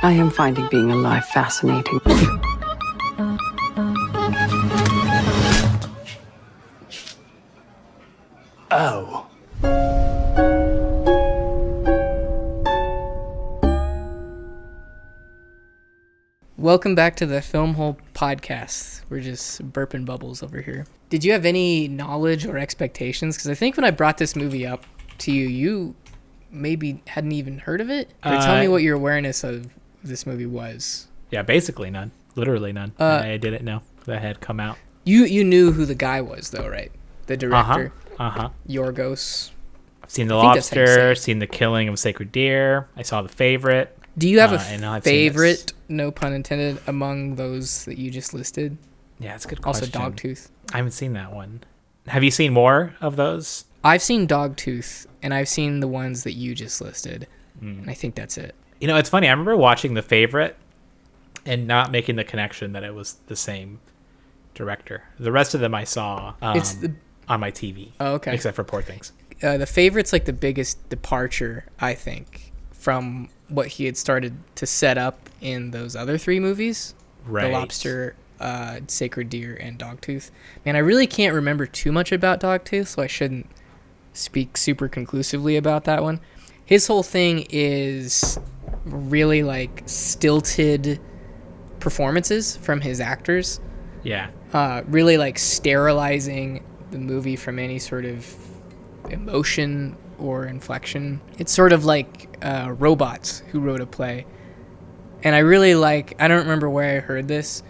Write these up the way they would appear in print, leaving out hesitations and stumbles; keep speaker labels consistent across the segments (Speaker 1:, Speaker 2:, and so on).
Speaker 1: I am finding being alive fascinating.
Speaker 2: Oh.
Speaker 3: Welcome back to the Film Hole Podcast. We're just burping bubbles over here. Did you have any knowledge or expectations? Because I think when I brought this movie up to you, you maybe hadn't even heard of it. Or tell me what your awareness of this movie was.
Speaker 2: Yeah, basically none. Literally none. I didn't know that had come out.
Speaker 3: You knew who the guy was, though, right? The director. Yorgos.
Speaker 2: I've seen The Lobster, seen The Killing of a Sacred Deer. I saw The Favorite.
Speaker 3: Do you have a favorite, no pun intended, among those that you just listed?
Speaker 2: Yeah, that's a good question.
Speaker 3: Also Dogtooth.
Speaker 2: I haven't seen that one. Have you seen more of those?
Speaker 3: I've seen Dogtooth, and I've seen the ones that you just listed. And I think that's it.
Speaker 2: You know, it's funny. I remember watching The Favorite and not making the connection that it was the same director. The rest of them I saw on my TV.
Speaker 3: Oh, okay.
Speaker 2: Except for Poor Things.
Speaker 3: The Favorite's like the biggest departure, I think, from what he had started to set up in those other three movies.
Speaker 2: Right.
Speaker 3: The Lobster, Sacred Deer, and Dogtooth. Man, I really can't remember too much about Dogtooth, so I shouldn't speak super conclusively about that one. His whole thing is really like stilted performances from his actors.
Speaker 2: Yeah.
Speaker 3: Really like sterilizing the movie from any sort of emotion or inflection. It's sort of like Robots, who wrote a play. And I really I don't remember where I heard this.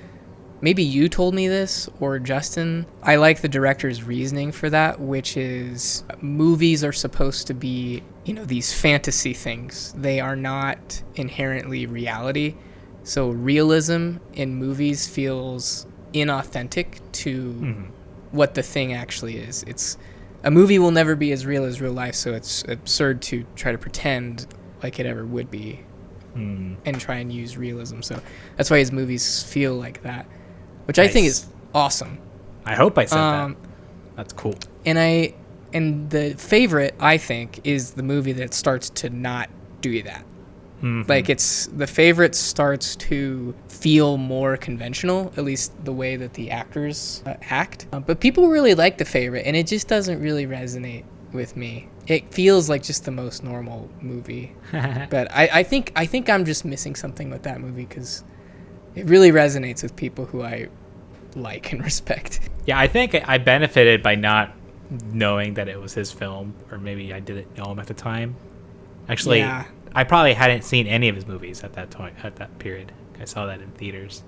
Speaker 3: Maybe you told me this, or Justin. I like the director's reasoning for that, which is movies are supposed to be, these fantasy things. They are not inherently reality. So realism in movies feels inauthentic to what the thing actually is. A movie will never be as real as real life, so it's absurd to try to pretend like it ever would be and try and use realism. So that's why his movies feel like that, which I think is awesome.
Speaker 2: I hope I said that. That's cool.
Speaker 3: And The Favorite, I think, is the movie that starts to not do that. Like The Favorite starts to feel more conventional, at least the way that the actors act. But people really like The Favorite, and it just doesn't really resonate with me. It feels like just the most normal movie. But I think I'm just missing something with that movie, because it really resonates with people who I like and respect.
Speaker 2: Yeah, I think I benefited by not knowing that it was his film, or maybe I didn't know him at the time. Actually, yeah. I probably hadn't seen any of his movies at that period. I saw that in theaters.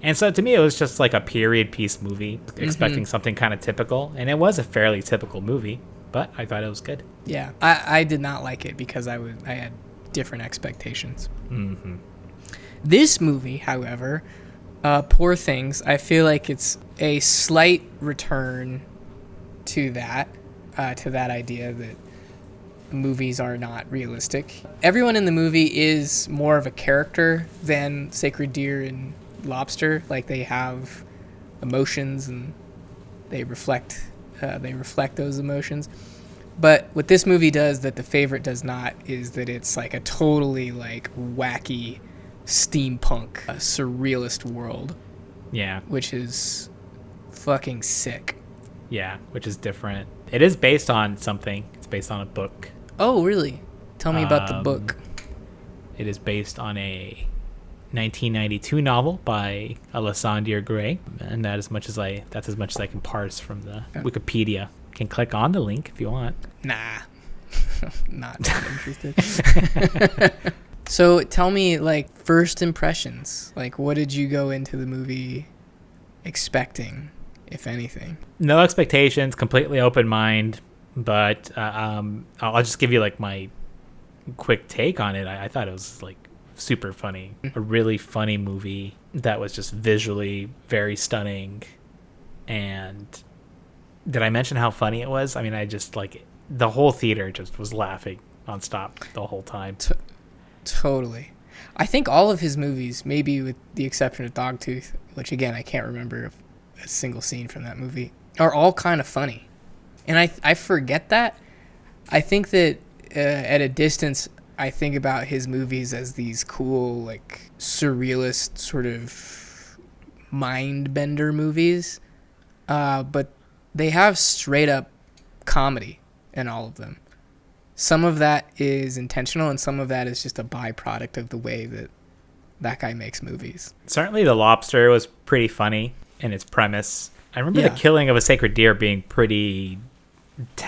Speaker 2: And so to me, it was just like a period piece movie, expecting something kind of typical. And it was a fairly typical movie, but I thought it was good.
Speaker 3: Yeah, I did not like it because I had different expectations. This movie, however, Poor Things, I feel like it's a slight return to that idea that movies are not realistic. Everyone in the movie is more of a character than Sacred Deer and Lobster. Like, they have emotions and they reflect those emotions. But what this movie does that The Favorite does not is that it's like a totally like wacky steampunk surrealist world.
Speaker 2: Yeah.
Speaker 3: Which is fucking sick.
Speaker 2: Yeah, which is different. It is based on something. It's based on a book.
Speaker 3: Oh, really? Tell me about the book.
Speaker 2: It is based on a 1992 novel by Alexander Gray, and that's as much as I can parse from the Wikipedia. Can click on the link if you want.
Speaker 3: Nah, not interested. So tell me, like, first impressions. Like, what did you go into the movie expecting, if anything?
Speaker 2: No expectations, completely open mind. But I'll just give you like my quick take on it. I thought it was like super funny, a really funny movie that was just visually very stunning. And did I mention how funny it was? I mean, I just like the whole theater just was laughing nonstop the whole time.
Speaker 3: Totally. I think all of his movies, maybe with the exception of Dogtooth, which again I can't remember a single scene from that movie, are all kind of funny. And I forget that. I think that at a distance, I think about his movies as these cool, like, surrealist sort of mind bender movies. But they have straight up comedy in all of them. Some of that is intentional, and some of that is just a byproduct of the way that guy makes movies.
Speaker 2: Certainly The Lobster was pretty funny in its premise. I remember the killing of a sacred deer being pretty...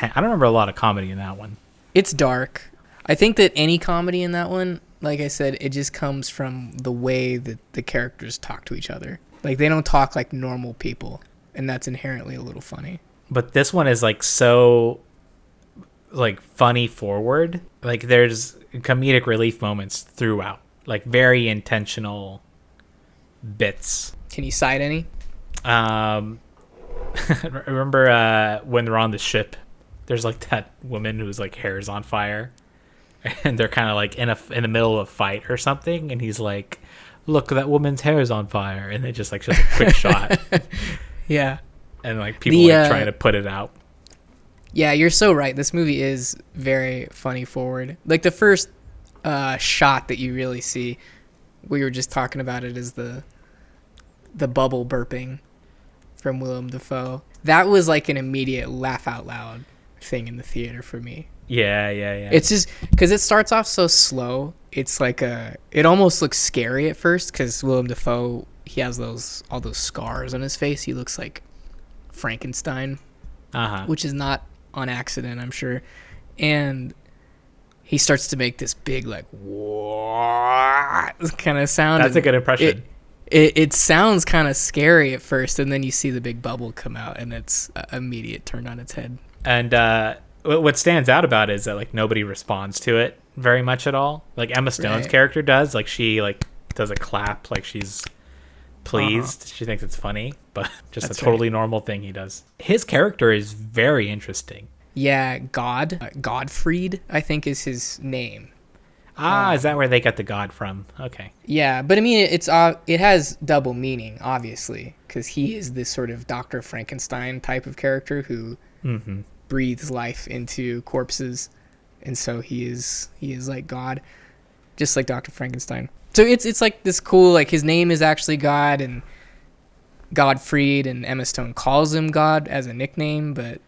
Speaker 2: I don't remember a lot of comedy in that one.
Speaker 3: It's dark. I think that any comedy in that one, like I said, it just comes from the way that the characters talk to each other. Like, they don't talk like normal people, and that's inherently a little funny.
Speaker 2: But this one is like so like funny forward. Like there's comedic relief moments throughout. Like very intentional bits.
Speaker 3: Can you cite any?
Speaker 2: Remember when they're on the ship, there's like that woman whose like hair is on fire and they're kind of like in the middle of a fight or something, and he's like, look, that woman's hair is on fire, and they just like a quick shot.
Speaker 3: Yeah.
Speaker 2: And like people like trying to put it out.
Speaker 3: Yeah, you're so right. This movie is very funny forward. Like the first shot that you really see, we were just talking about it, is the bubble burping from Willem Dafoe. That was like an immediate laugh out loud thing in the theater for me.
Speaker 2: Yeah.
Speaker 3: It's just because it starts off so slow. It's like it almost looks scary at first because Willem Dafoe, he has all those scars on his face. He looks like Frankenstein, which is not on accident, I'm sure. And he starts to make this big like what kind of sound.
Speaker 2: That's a good impression.
Speaker 3: It sounds kind of scary at first, and then you see the big bubble come out, and it's immediate turned on its head.
Speaker 2: And what stands out about it is that like nobody responds to it very much at all. Like Emma Stone's character does. Like she like does a clap, like she's pleased. She thinks it's funny, but just a totally normal thing he does. His character is very interesting.
Speaker 3: Yeah, Godfried, I think is his name.
Speaker 2: Is that where they got the God from? Okay.
Speaker 3: Yeah, but I mean, it has double meaning, obviously, because he is this sort of Dr. Frankenstein type of character who breathes life into corpses, and so he is like God, just like Dr. Frankenstein. So it's like this cool, like his name is actually God, and Godfried, and Emma Stone calls him God as a nickname, but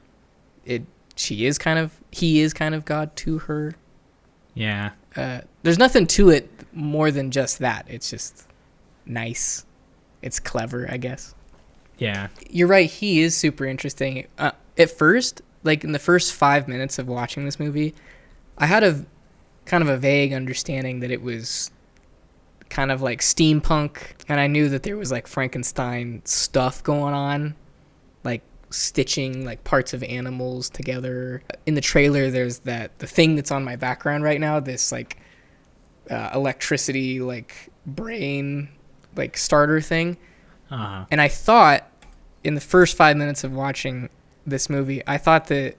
Speaker 3: he is kind of God to her.
Speaker 2: Yeah.
Speaker 3: There's nothing to it more than just that. It's just nice. It's clever, I guess.
Speaker 2: Yeah.
Speaker 3: You're right. He is super interesting. At first, like in the first 5 minutes of watching this movie, I had a kind of a vague understanding that it was kind of like steampunk, and I knew that there was like Frankenstein stuff going on, like stitching like parts of animals together. In the trailer, there's the thing that's on my background right now, this like electricity like brain like starter thing. And I thought in the first 5 minutes of watching this movie, I thought that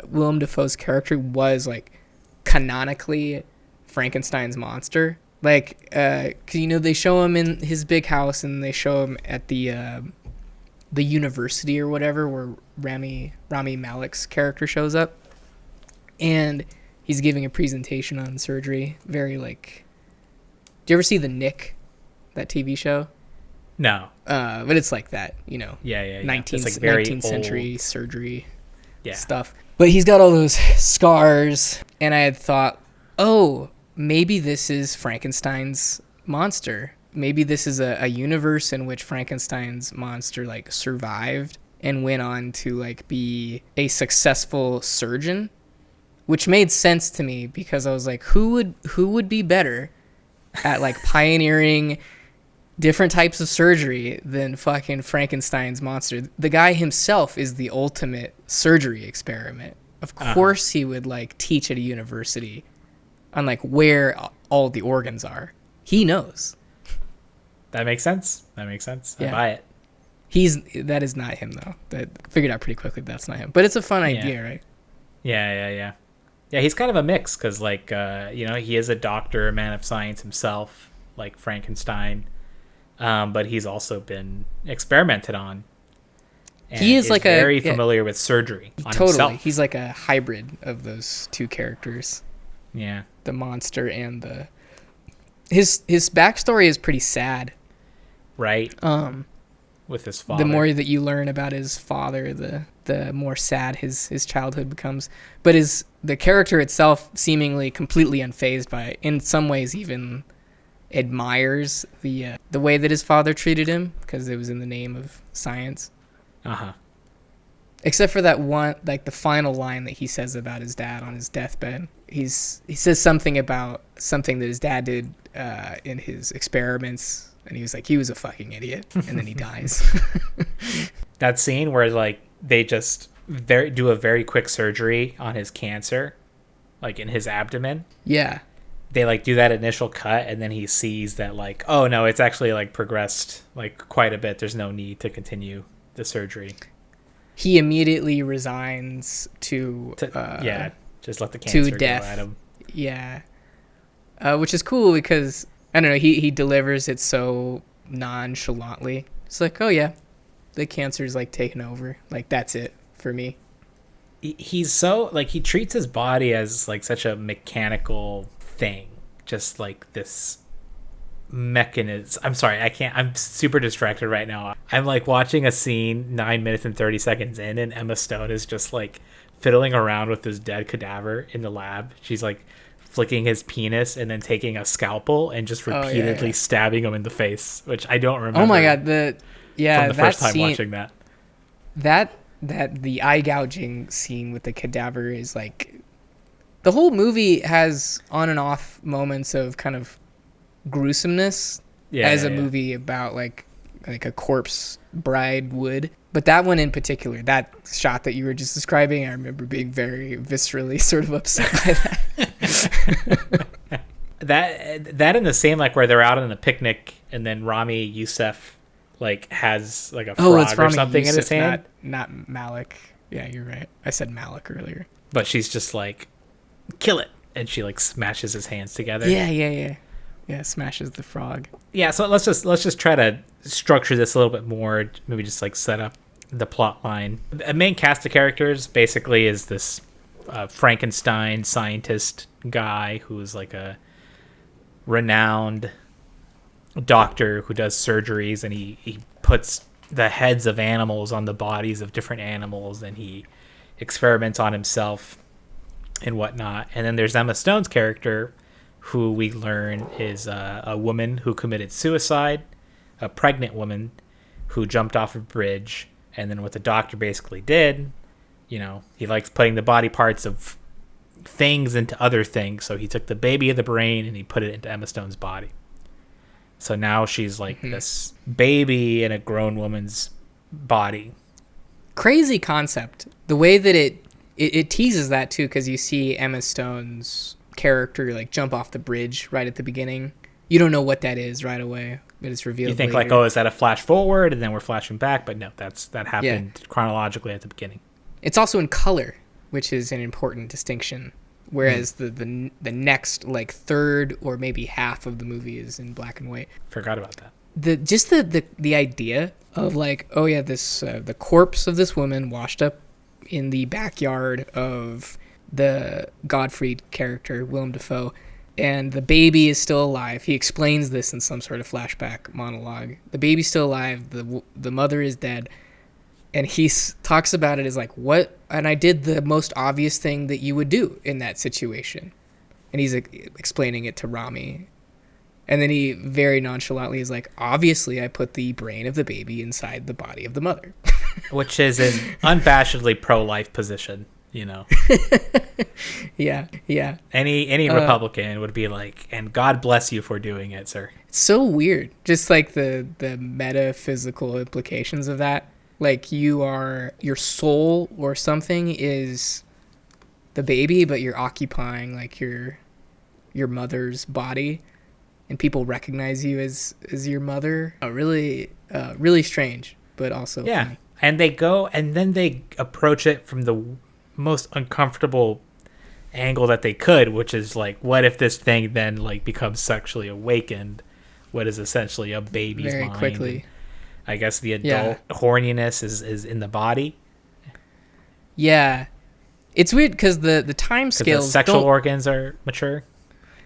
Speaker 3: Willem Dafoe's character was like canonically Frankenstein's monster. Like, 'cause, you know, they show him in his big house, and they show him at the university or whatever, where Rami Malek's character shows up, and he's giving a presentation on surgery. Very like, do you ever see The Nick, that TV show?
Speaker 2: No.
Speaker 3: But it's like that, you know.
Speaker 2: Yeah.
Speaker 3: 19th century surgery stuff. But he's got all those scars, and I had thought, oh, maybe this is Frankenstein's monster. Maybe this is a universe in which Frankenstein's monster like survived and went on to like be a successful surgeon, which made sense to me because I was like, who would be better at like pioneering different types of surgery than fucking Frankenstein's monster? The guy himself is the ultimate surgery experiment. Of course he would like teach at a university on like where all the organs are. He knows.
Speaker 2: That makes sense. Yeah. I buy it.
Speaker 3: That is not him though. That figured out pretty quickly that's not him. But it's a fun idea, right?
Speaker 2: Yeah. Yeah, he's kind of a mix because like you know, he is a doctor, a man of science himself, like Frankenstein. But he's also been experimented on. And
Speaker 3: he is like
Speaker 2: very familiar with surgery on
Speaker 3: totally.
Speaker 2: himself.
Speaker 3: He's like a hybrid of those two characters.
Speaker 2: Yeah.
Speaker 3: the monster and the his backstory is pretty sad.
Speaker 2: Right. With his father.
Speaker 3: The more that you learn about his father, the more sad his childhood becomes. But the character itself seemingly completely unfazed by it. In some ways, even admires the way that his father treated him, because it was in the name of science. Except for that one, like the final line that he says about his dad on his deathbed. He says something about something that his dad did in his experiments, and he was like, he was a fucking idiot, and then he dies.
Speaker 2: That scene where like they just do a very quick surgery on his cancer, like in his abdomen.
Speaker 3: Yeah.
Speaker 2: They like do that initial cut, and then he sees that like, oh no, it's actually like progressed like quite a bit. There's no need to continue the surgery.
Speaker 3: He immediately resigns to
Speaker 2: just let the cancer
Speaker 3: to death.
Speaker 2: Go at him.
Speaker 3: Yeah. Which is cool because I don't know, he delivers it so nonchalantly. It's like, oh yeah, the cancer's like taken over. Like that's it for me.
Speaker 2: He's so like, he treats his body as like such a mechanical thing, just like this mechanism. I'm sorry, I'm super distracted right now. I'm like watching a scene 9 minutes and 30 seconds in, and Emma Stone is just like fiddling around with this dead cadaver in the lab. She's like flicking his penis and then taking a scalpel and just repeatedly stabbing him in the face, which I don't remember.
Speaker 3: Oh my god, from the
Speaker 2: first time
Speaker 3: scene,
Speaker 2: watching that.
Speaker 3: That the eye gouging scene with the cadaver is like, the whole movie has on and off moments of kind of gruesomeness as a movie about like a corpse bride would. But that one in particular, that shot that you were just describing, I remember being very viscerally sort of upset by that.
Speaker 2: that in the same, like where they're out on a picnic and then Rami Youssef like has like a frog or something in his hand.
Speaker 3: Not Malik. Yeah, you're right. I said Malik earlier.
Speaker 2: But she's just like, kill it, and she like smashes his hands together.
Speaker 3: Yeah, smashes the frog.
Speaker 2: Yeah, so let's just try to structure this a little bit more. Maybe just like set up the plot line. A main cast of characters basically is this Frankenstein scientist guy who is like a renowned doctor who does surgeries, and he puts the heads of animals on the bodies of different animals, and he experiments on himself and whatnot. And then there's Emma Stone's character, who we learn is a woman who committed suicide, a pregnant woman who jumped off a bridge. And then what the doctor basically did, you know, he likes putting the body parts of things into other things. So he took the baby of the brain and he put it into Emma Stone's body. So now she's like this baby in a grown woman's body.
Speaker 3: Crazy concept. The way that it teases that too, because you see Emma Stone's character like jump off the bridge right at the beginning. You don't know what that is right away, but it's revealed.
Speaker 2: You think
Speaker 3: later.
Speaker 2: like, oh, is that a flash forward, and then we're flashing back? But no, that happened chronologically at the beginning.
Speaker 3: It's also in color, which is an important distinction. Whereas the next like third or maybe half of the movie is in black and white.
Speaker 2: Forgot about that.
Speaker 3: The idea of like, oh yeah, this the corpse of this woman washed up in the backyard of the Godfrey character, Willem Dafoe, and the baby is still alive. He explains this in some sort of flashback monologue. The baby's still alive. The mother is dead. And he talks about it as like, what? And I did the most obvious thing that you would do in that situation. And he's explaining it to Rami. And then he very nonchalantly is like, obviously I put the brain of the baby inside the body of the mother.
Speaker 2: Which is an unabashedly pro-life position, you know.
Speaker 3: Yeah.
Speaker 2: Any Republican would be like, and God bless you for doing it, sir.
Speaker 3: It's so weird. Just like the metaphysical implications of that. Like your soul or something is the baby, but you're occupying like your mother's body, and people recognize you as your mother. Really strange, but also funny.
Speaker 2: And then they approach it from the most uncomfortable angle that they could, which is like, what if this thing then like becomes sexually awakened? What is essentially a baby's
Speaker 3: very
Speaker 2: mind?
Speaker 3: Quickly.
Speaker 2: I guess the adult horniness is in the body.
Speaker 3: Yeah. It's weird because the time scales...
Speaker 2: the sexual organs are mature?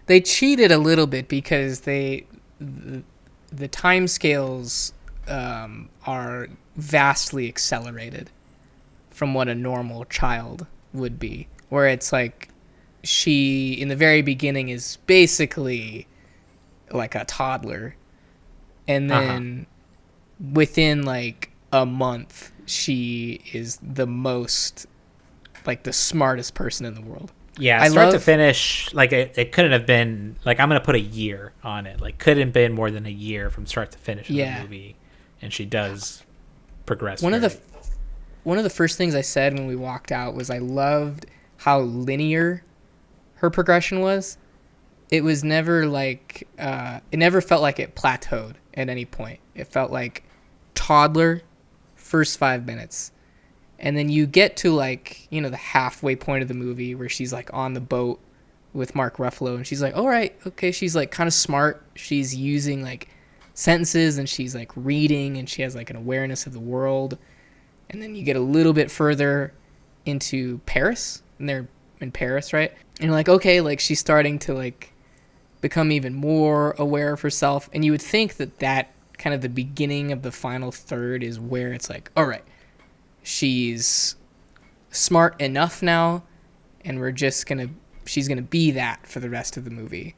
Speaker 3: They cheated a little bit because the time scales are vastly accelerated from what a normal child would be, where it's like she in the very beginning is basically like a toddler, and then within like a month she is the most, like, the smartest person in the world.
Speaker 2: Yeah, start to finish, like, it couldn't have been, like, I'm going to put a year on it. Like, couldn't have been more than a year from start to finish of the movie. And she does progress. One of
Speaker 3: the first things I said when we walked out was I loved how linear her progression was. It was never like, it never felt like it plateaued at any point. It felt like toddler, first 5 minutes. And then you get to, like, you know, the halfway point of the movie where she's, like, on the boat with Mark Ruffalo. And she's like, all right, okay. She's, like, kind of smart. She's using, like, sentences, and she's, like, reading, and she has, like, an awareness of the world. And then you get a little bit further into Paris. And they're in Paris, right? And you're like, okay, like, she's starting to, like, become even more aware of herself. And you would think that kind of the beginning of the final third is where it's like, all right, she's smart enough now, and she's gonna be that for the rest of the movie.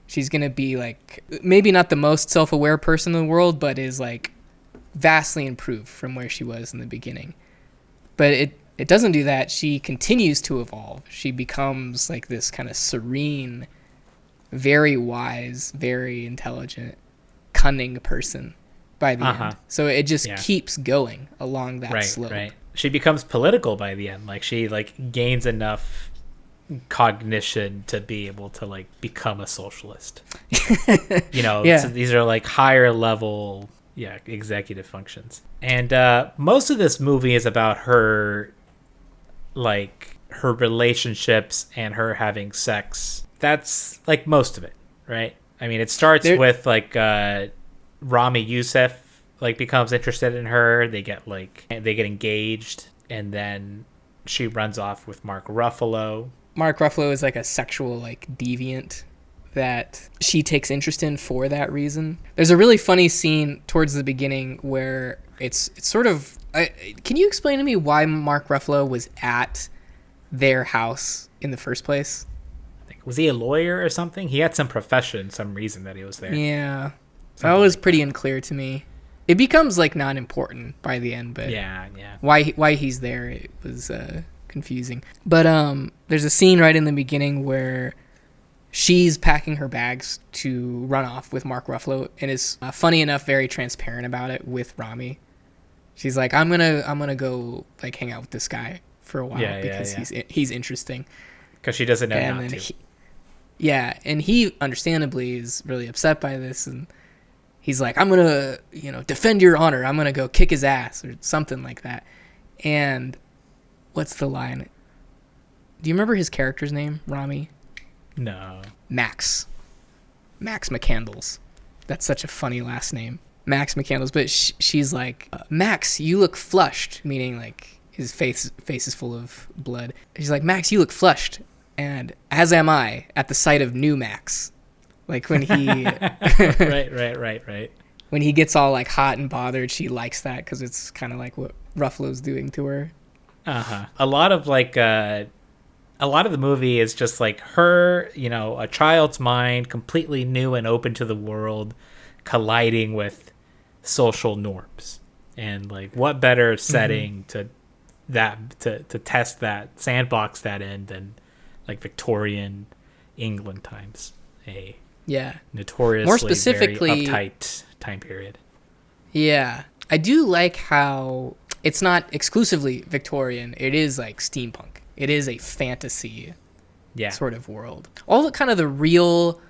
Speaker 3: She's gonna be, like, maybe not the most self-aware person in the world, but is, like, vastly improved from where she was in the beginning. But it doesn't do that. She continues to evolve. She becomes, like, this kind of serene, very wise, very intelligent, cunning person by the end. So it just keeps going along that slope. Right.
Speaker 2: She becomes political by the end. Like, she, like, gains enough cognition to be able to, like, become a socialist. You know, so these are, like, higher level executive functions. And most of this movie is about her, like, her relationships and her having sex. That's, like, most of it, right? I mean, it starts with, like, Rami Youssef, like, becomes interested in her. They get engaged, and then she runs off with Mark Ruffalo.
Speaker 3: Mark Ruffalo is, like, a sexual, like, deviant that she takes interest in for that reason. There's a really funny scene towards the beginning where it's sort of... can you explain to me why Mark Ruffalo was at their house in the first place?
Speaker 2: Was he a lawyer or something? He had some profession, some reason that he was there.
Speaker 3: Yeah. That was pretty unclear to me. It becomes, like, not important by the end, but why he's there, it was confusing. But there's a scene right in the beginning where she's packing her bags to run off with Mark Ruffalo, and is funny enough very transparent about it with Rami. She's like, I'm gonna go, like, hang out with this guy for a while because he's interesting.
Speaker 2: Because she doesn't know not to.
Speaker 3: And he understandably is really upset by this, and he's like, I'm gonna, defend your honor. I'm gonna go kick his ass or something like that. And what's the line? Do you remember his character's name, Rami?
Speaker 2: No.
Speaker 3: Max McCandles. That's such a funny last name, Max McCandles. But she's like, Max, you look flushed, meaning, like, his face is full of blood. She's like, Max, you look flushed, and as am I at the sight of new Max. Like, when he
Speaker 2: right.
Speaker 3: When he gets all, like, hot and bothered, she likes that because it's kind of like what Ruffalo's doing to her.
Speaker 2: A lot of the movie is just, like, her, a child's mind, completely new and open to the world, colliding with social norms. And, like, what better setting to test that, sandbox that in than, like, Victorian England times, a notoriously
Speaker 3: more specifically
Speaker 2: very uptight time period.
Speaker 3: Yeah, I do like how it's not exclusively Victorian. It is, like, steampunk. It is a fantasy sort of world. All the kind of the real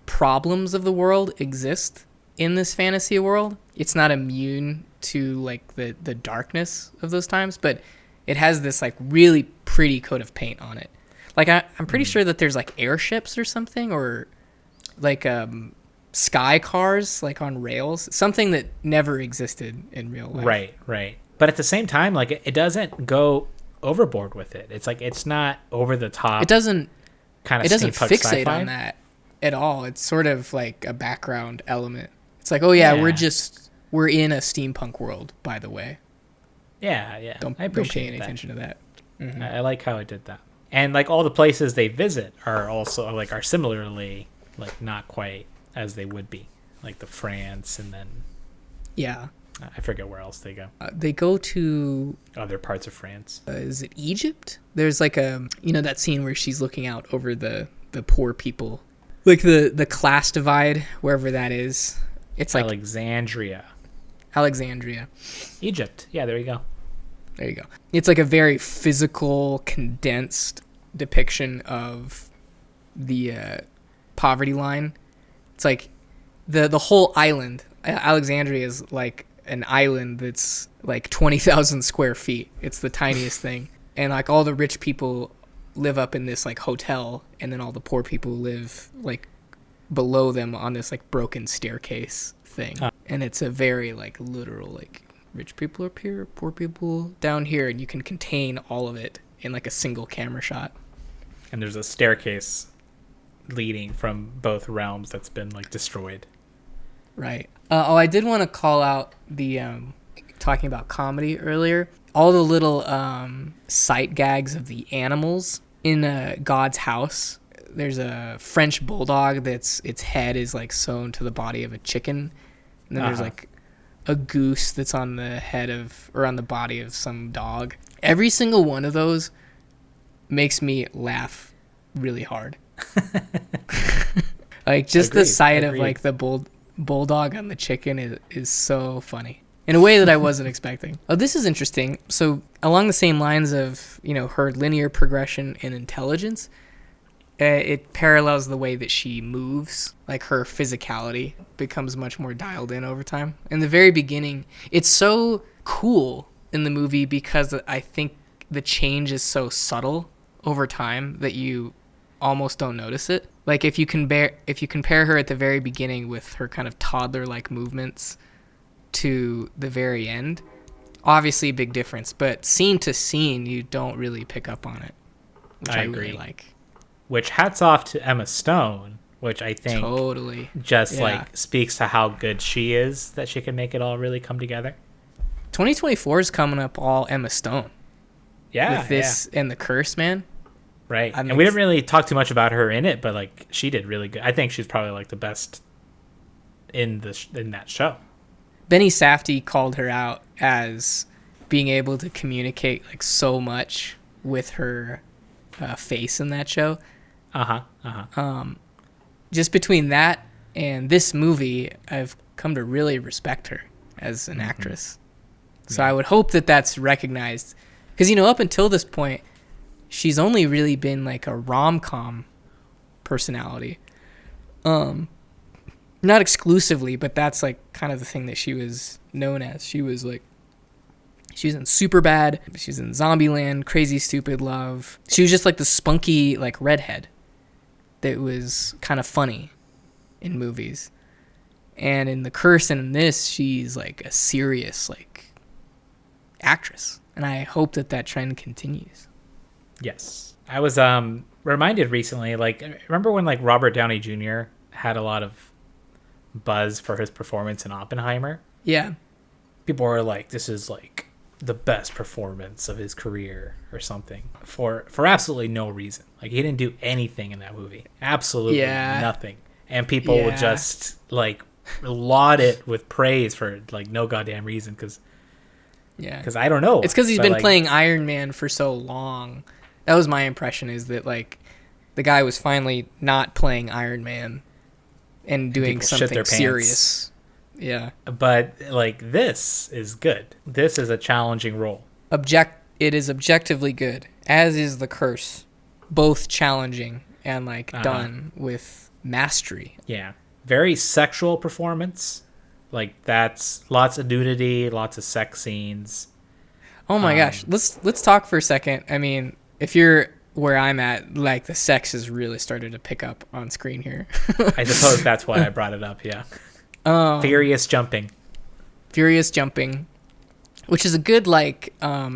Speaker 3: problems of the world exist in this fantasy world. It's not immune to, like, the darkness of those times, but it has this, like, really pretty coat of paint on it. Like, I'm pretty sure that there's, like, airships or something, or, like, sky cars, like, on rails. Something that never existed in real life.
Speaker 2: Right. But at the same time, like, it doesn't go overboard with it. It's like, it's not over the top.
Speaker 3: It doesn't
Speaker 2: kind of
Speaker 3: fixate
Speaker 2: sci-fi
Speaker 3: on that. at all. It's sort of like a background element. It's like, oh yeah, we're in a steampunk world, by the way.
Speaker 2: Yeah.
Speaker 3: Don't pay any attention to that. Mm-hmm.
Speaker 2: I like how it did that. And like all the places they visit are also like are similarly like not quite as they would be, like the France, and then I forget where else they go.
Speaker 3: They go to
Speaker 2: other parts of France.
Speaker 3: Is it Egypt? There's like that scene where she's looking out over the poor people, like the class divide wherever that is. It's like
Speaker 2: Alexandria, Egypt. Yeah, there you go. It's like a very physical, condensed depiction of the poverty line. It's like the whole island. Alexandria is like an island that's like 20,000 square feet. It's the tiniest thing. And like all the rich people live up in this like hotel, and then all the poor people live like below them on this like broken staircase thing. And it's a very like literal like rich people up here, poor people down here, and you can contain all of it in like a single camera shot. And there's a staircase leading from both realms that's been like destroyed.
Speaker 3: Right. I did want to call out the talking about comedy earlier. All the little sight gags of the animals in God's house. There's a French bulldog that's its head is like sewn to the body of a chicken, and then there's like a goose that's on the head of or on the body of some dog. Every single one of those makes me laugh really hard. Like just the sight of like the bulldog on the chicken is so funny in a way that I wasn't expecting. Oh, this is interesting. So along the same lines of, her linear progression in intelligence, it parallels the way that she moves. Like her physicality becomes much more dialed in over time. In the very beginning, it's so cool in the movie because I think the change is so subtle over time that you almost don't notice it. Like if you compare her at the very beginning with her kind of toddler-like movements to the very end, obviously a big difference, but scene to scene you don't really pick up on it, which I agree. Really like.
Speaker 2: Which hats off to Emma Stone, which I think
Speaker 3: totally
Speaker 2: just like speaks to how good she is, that she can make it all really come together.
Speaker 3: 2024 is coming up all Emma Stone.
Speaker 2: Yeah.
Speaker 3: With this and The Curse, man.
Speaker 2: Right. And we didn't really talk too much about her in it, but like she did really good. I think she's probably like the best in that show.
Speaker 3: Benny Safdie called her out as being able to communicate like so much with her face in that show. Just between that and this movie, I've come to really respect her as an actress. So I would hope that that's recognized, because up until this point, she's only really been like a rom-com personality. Not exclusively, but that's like kind of the thing that she was known as. She was in Superbad, she was in Zombieland, Crazy Stupid Love. She was just like the spunky like redhead that was kind of funny in movies. And in The Curse and in this, she's like a serious like actress. And I hope that trend continues.
Speaker 2: Yes. I was reminded recently, like, remember when like Robert Downey Jr. had a lot of buzz for his performance in Oppenheimer?
Speaker 3: Yeah.
Speaker 2: People were like, this is like the best performance of his career or something, for absolutely no reason. Like he didn't do anything in that movie. Absolutely nothing. And people would just like laud it with praise for like no goddamn reason, because I don't know.
Speaker 3: It's because he's been playing Iron Man for so long. That was my impression, is that like the guy was finally not playing Iron Man and doing something serious. Yeah. But
Speaker 2: like this is good. This is a challenging role.
Speaker 3: It is objectively good, as is The Curse. Both challenging and like done with mastery.
Speaker 2: Yeah. Very sexual performance. Like that's lots of nudity, lots of sex scenes.
Speaker 3: Oh my gosh. Let's talk for a second. I mean, if you're where I'm at, like the sex has really started to pick up on screen here.
Speaker 2: I suppose that's why I brought it up, yeah. Furious jumping.
Speaker 3: which is a good like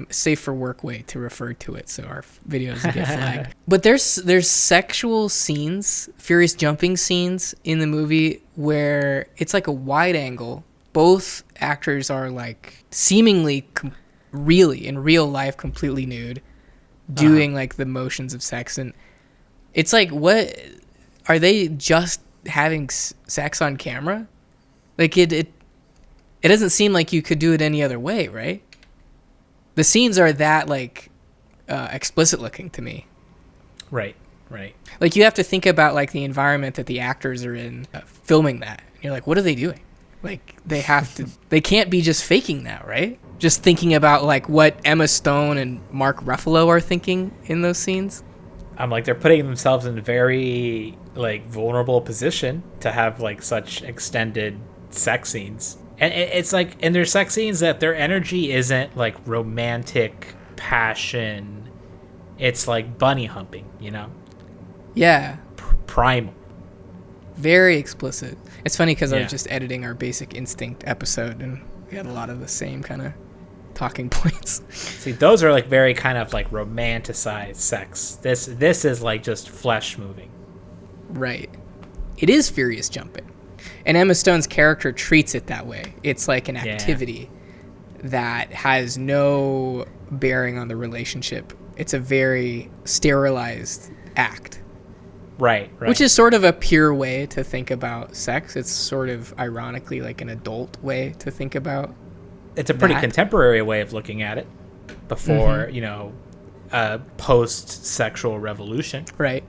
Speaker 3: safe for work way to refer to it, so our videos get flagged. But there's sexual scenes, furious jumping scenes in the movie where it's like a wide angle. Both actors are like seemingly really in real life completely nude, doing like the motions of sex, and it's like, what are they just having sex on camera? Like it doesn't seem like you could do it any other way, right? The scenes are that like explicit looking to me.
Speaker 2: Right.
Speaker 3: Like you have to think about like the environment that the actors are in filming that. And you're like, what are they doing? Like they have to, they can't be just faking that, right? Just thinking about like what Emma Stone and Mark Ruffalo are thinking in those scenes.
Speaker 2: I'm like, they're putting themselves in a very like vulnerable position to have like such extended sex scenes. And it's like, in their sex scenes, that their energy isn't like romantic passion. It's like bunny humping, you know?
Speaker 3: Yeah.
Speaker 2: Primal.
Speaker 3: Very explicit. It's funny because I was just editing our Basic Instinct episode, and we had a lot of the same kind of talking points.
Speaker 2: See, those are like very kind of like romanticized sex. This is like just flesh moving.
Speaker 3: Right. It is furious jumping. And Emma Stone's character treats it that way. It's like an activity that has no bearing on the relationship. It's a very sterilized act.
Speaker 2: Right.
Speaker 3: Which is sort of a pure way to think about sex. It's sort of ironically like an adult way to think about.
Speaker 2: It's a pretty contemporary way of looking at it before, post-sexual revolution.
Speaker 3: Right.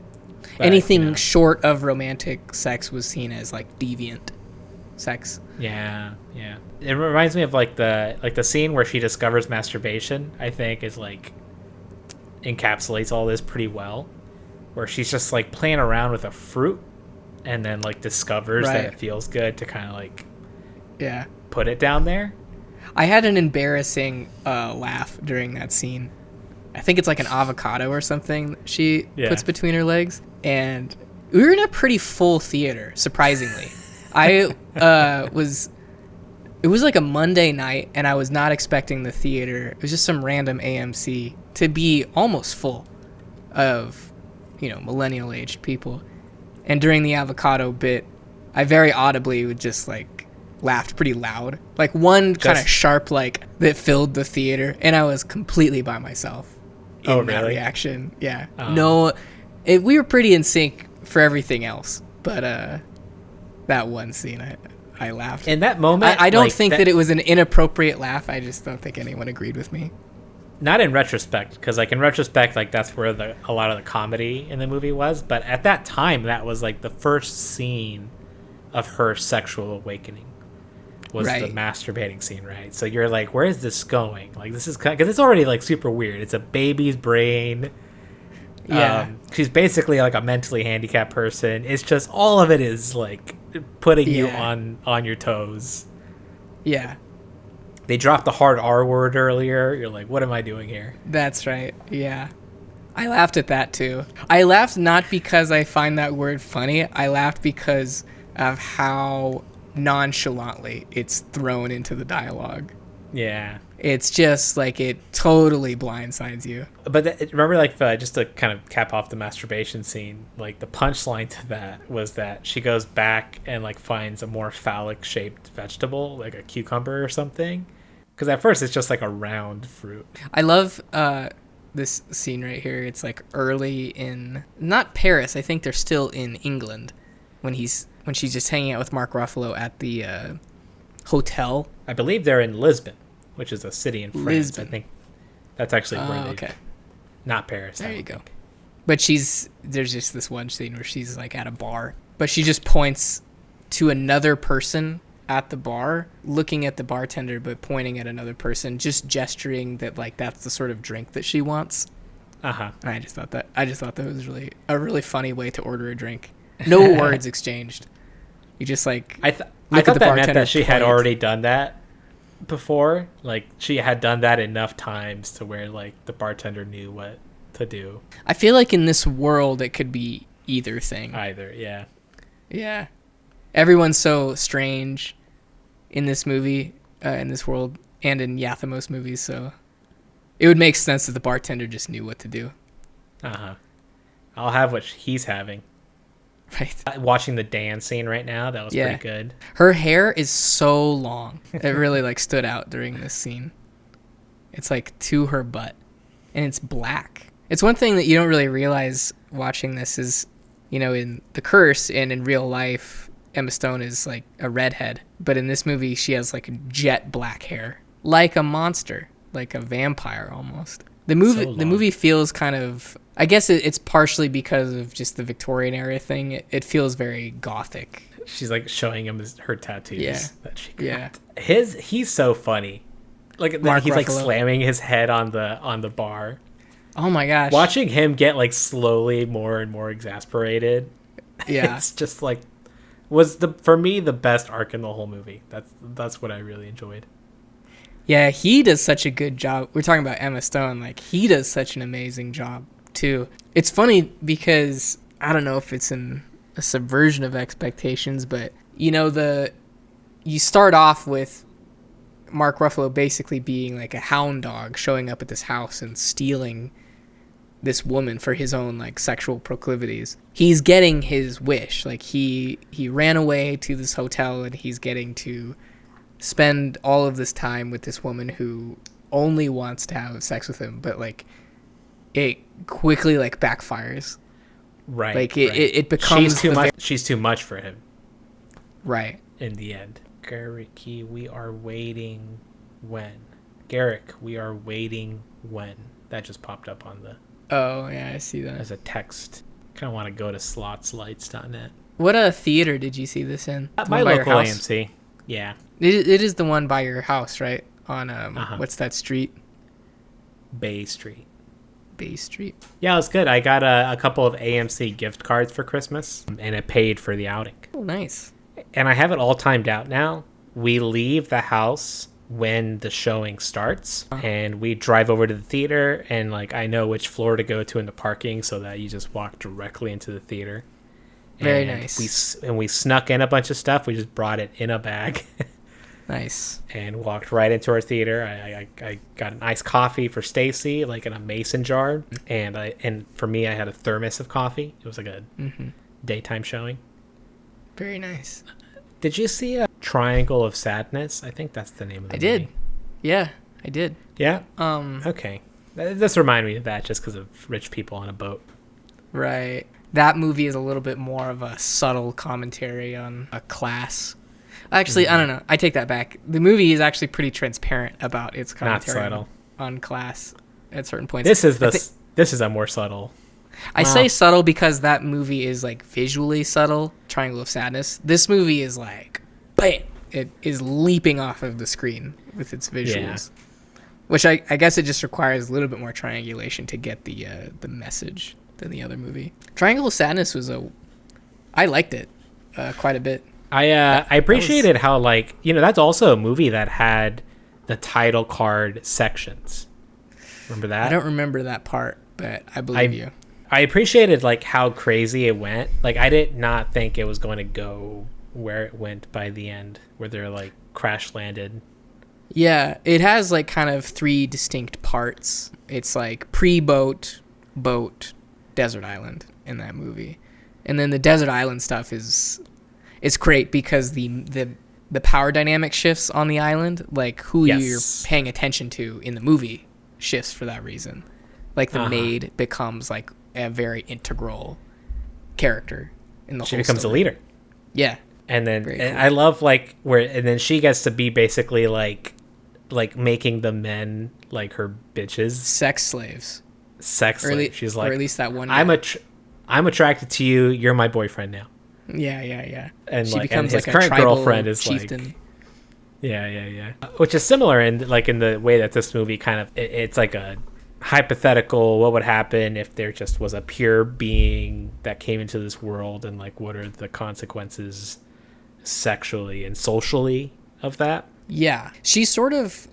Speaker 2: But,
Speaker 3: anything short of romantic sex was seen as like deviant sex.
Speaker 2: Yeah. It reminds me of like the scene where she discovers masturbation. I think is like encapsulates all this pretty well, where she's just like playing around with a fruit and then like discovers that it feels good to kind of like put it down there.
Speaker 3: I had an embarrassing laugh during that scene. I think it's like an avocado or something she puts between her legs. And we were in a pretty full theater, surprisingly. It was like a Monday night, and I was not expecting the theater. It was just some random AMC to be almost full of, millennial aged people. And during the avocado bit, I very audibly would just like laughed pretty loud. Like one kind of sharp like that filled the theater, and I was completely by myself in that reaction. Yeah. No, we were pretty in sync for everything else, but that one scene I laughed.
Speaker 2: In that moment,
Speaker 3: I don't think that it was an inappropriate laugh. I just don't think anyone agreed with me.
Speaker 2: Not in retrospect, because like in retrospect, like that's where a lot of the comedy in the movie was. But at that time, that was like the first scene of her sexual awakening. Was the masturbating scene, right? So you're like, where is this going? Like this is because it's already like super weird. It's a baby's brain. Yeah, she's basically like a mentally handicapped person. It's just all of it is like putting you on your toes.
Speaker 3: Yeah.
Speaker 2: They dropped the hard R word earlier. You're like, what am I doing here?
Speaker 3: That's right. Yeah. I laughed at that too. I laughed not because I find that word funny. I laughed because of how nonchalantly it's thrown into the dialogue.
Speaker 2: Yeah.
Speaker 3: It's just like it totally blindsides you.
Speaker 2: But remember, like, just to kind of cap off the masturbation scene, like the punchline to that was that she goes back and like finds a more phallic shaped vegetable, like a cucumber or something. Because at first it's just like a round fruit.
Speaker 3: I love this scene right here. It's like early in, not Paris, I think they're still in England when she's just hanging out with Mark Ruffalo at the hotel.
Speaker 2: I believe they're in Lisbon, which is a city in France.
Speaker 3: Lisbon.
Speaker 2: I think that's actually where they not Paris.
Speaker 3: There you go. But there's just this one scene where she's like at a bar, but she just points to another person at the bar, looking at the bartender, but pointing at another person, just gesturing that like that's the sort of drink that she wants. And I just thought that was really a really funny way to order a drink. No words exchanged. You just like
Speaker 2: I thought that meant that she had already done that before. Like she had done that enough times to where like the bartender knew what to do.
Speaker 3: I feel like in this world it could be either thing. Yeah. Everyone's so strange in this movie, in this world. and in Yathamos movies, so it would make sense that the bartender just knew what to do.
Speaker 2: Uh-huh. I'll have what he's having.
Speaker 3: Right.
Speaker 2: Watching the dance scene right now, that was pretty good.
Speaker 3: Her hair is so long. It really like stood out during this scene. It's like to her butt, and it's black. It's one thing that you don't really realize watching this is, you know, in The Curse and in real life, Emma Stone is like a redhead, but in this movie she has like jet black hair, like a monster, like a vampire almost. The movie feels kind of, I guess it's partially because of just the Victorian era thing. It feels very gothic.
Speaker 2: She's like showing him her tattoos that she got.
Speaker 3: Yeah.
Speaker 2: He's so funny. Like
Speaker 3: Mark
Speaker 2: he's
Speaker 3: Ruffalo.
Speaker 2: like slamming his head on the bar.
Speaker 3: Oh my gosh.
Speaker 2: Watching him get like slowly more and more exasperated.
Speaker 3: Yeah.
Speaker 2: It's just like for me the best arc in the whole movie. That's what I really enjoyed.
Speaker 3: Yeah, he does such a good job. We're talking about Emma Stone. Like, he does such an amazing job, too. It's funny because, I don't know if it's a subversion of expectations, but, you know, you start off with Mark Ruffalo basically being like a hound dog showing up at this house and stealing this woman for his own, like, sexual proclivities. He's getting his wish. Like, he ran away to this hotel and he's getting to spend all of this time with this woman who only wants to have sex with him, but like it quickly like backfires.
Speaker 2: Right.
Speaker 3: Like it becomes
Speaker 2: she's too much for him.
Speaker 3: Right.
Speaker 2: In the end. Garricky, we are waiting when. Garrick, we are waiting when. That just popped up on the
Speaker 3: Oh yeah, I see that.
Speaker 2: As a text. Kinda wanna go to slotslights.net.
Speaker 3: What theater did you see this in?
Speaker 2: My local AMC. Yeah.
Speaker 3: It is the one by your house, right? On what's that street?
Speaker 2: Bay Street.
Speaker 3: Bay Street.
Speaker 2: Yeah, it was good. I got a couple of AMC gift cards for Christmas, and it paid for the outing.
Speaker 3: Oh, nice.
Speaker 2: And I have it all timed out now. We leave the house when the showing starts, and we drive over to the theater, and like I know which floor to go to in the parking, so that you just walk directly into the theater.
Speaker 3: Very nice.
Speaker 2: We snuck in a bunch of stuff. We just brought it in a bag.
Speaker 3: Nice.
Speaker 2: And walked right into our theater. I got an iced coffee for Stacy, like in a mason jar, and for me, I had a thermos of coffee. It was like a daytime showing.
Speaker 3: Very nice.
Speaker 2: Did you see a Triangle of Sadness? I think that's the name of the movie.
Speaker 3: I did. Yeah, I did.
Speaker 2: Yeah. Okay. This reminded me of that just because of rich people on a boat.
Speaker 3: Right. That movie is a little bit more of a subtle commentary on a class. Actually, I don't know. I take that back. The movie is actually pretty transparent about its commentary on class at certain points.
Speaker 2: This is a more subtle.
Speaker 3: I say subtle because that movie is like visually subtle. Triangle of Sadness. This movie is like, bam! It is leaping off of the screen with its visuals, which I guess it just requires a little bit more triangulation to get the message than the other movie. Triangle of Sadness I liked it quite a bit.
Speaker 2: I appreciated how, like, you know, that's also a movie that had the title card sections. Remember that?
Speaker 3: I don't remember that part, but I believe you.
Speaker 2: I appreciated, like, how crazy it went. Like, I did not think it was going to go where it went by the end, where they're, like, crash landed.
Speaker 3: Yeah, it has, like, kind of 3 distinct parts. It's, like, pre-boat, boat, desert island in that movie. And then the desert island stuff is... It's great because the power dynamic shifts on the island, like who you're paying attention to in the movie shifts for that reason. Like the maid becomes like a very integral character in the whole story. She becomes
Speaker 2: a leader.
Speaker 3: Yeah.
Speaker 2: And then cool. I love like and then she gets to be basically like making the men like her bitches.
Speaker 3: Sex slaves.
Speaker 2: She's like,
Speaker 3: or at least that one guy.
Speaker 2: I'm attracted to you. You're my boyfriend now.
Speaker 3: Yeah.
Speaker 2: And
Speaker 3: she
Speaker 2: like,
Speaker 3: becomes
Speaker 2: and his
Speaker 3: like
Speaker 2: current
Speaker 3: a tribal
Speaker 2: girlfriend is
Speaker 3: chieftain.
Speaker 2: Like, yeah. Which is similar in the way that this movie kind of it's like a hypothetical. What would happen if there just was a pure being that came into this world, and like what are the consequences sexually and socially of that?
Speaker 3: Yeah, she's sort of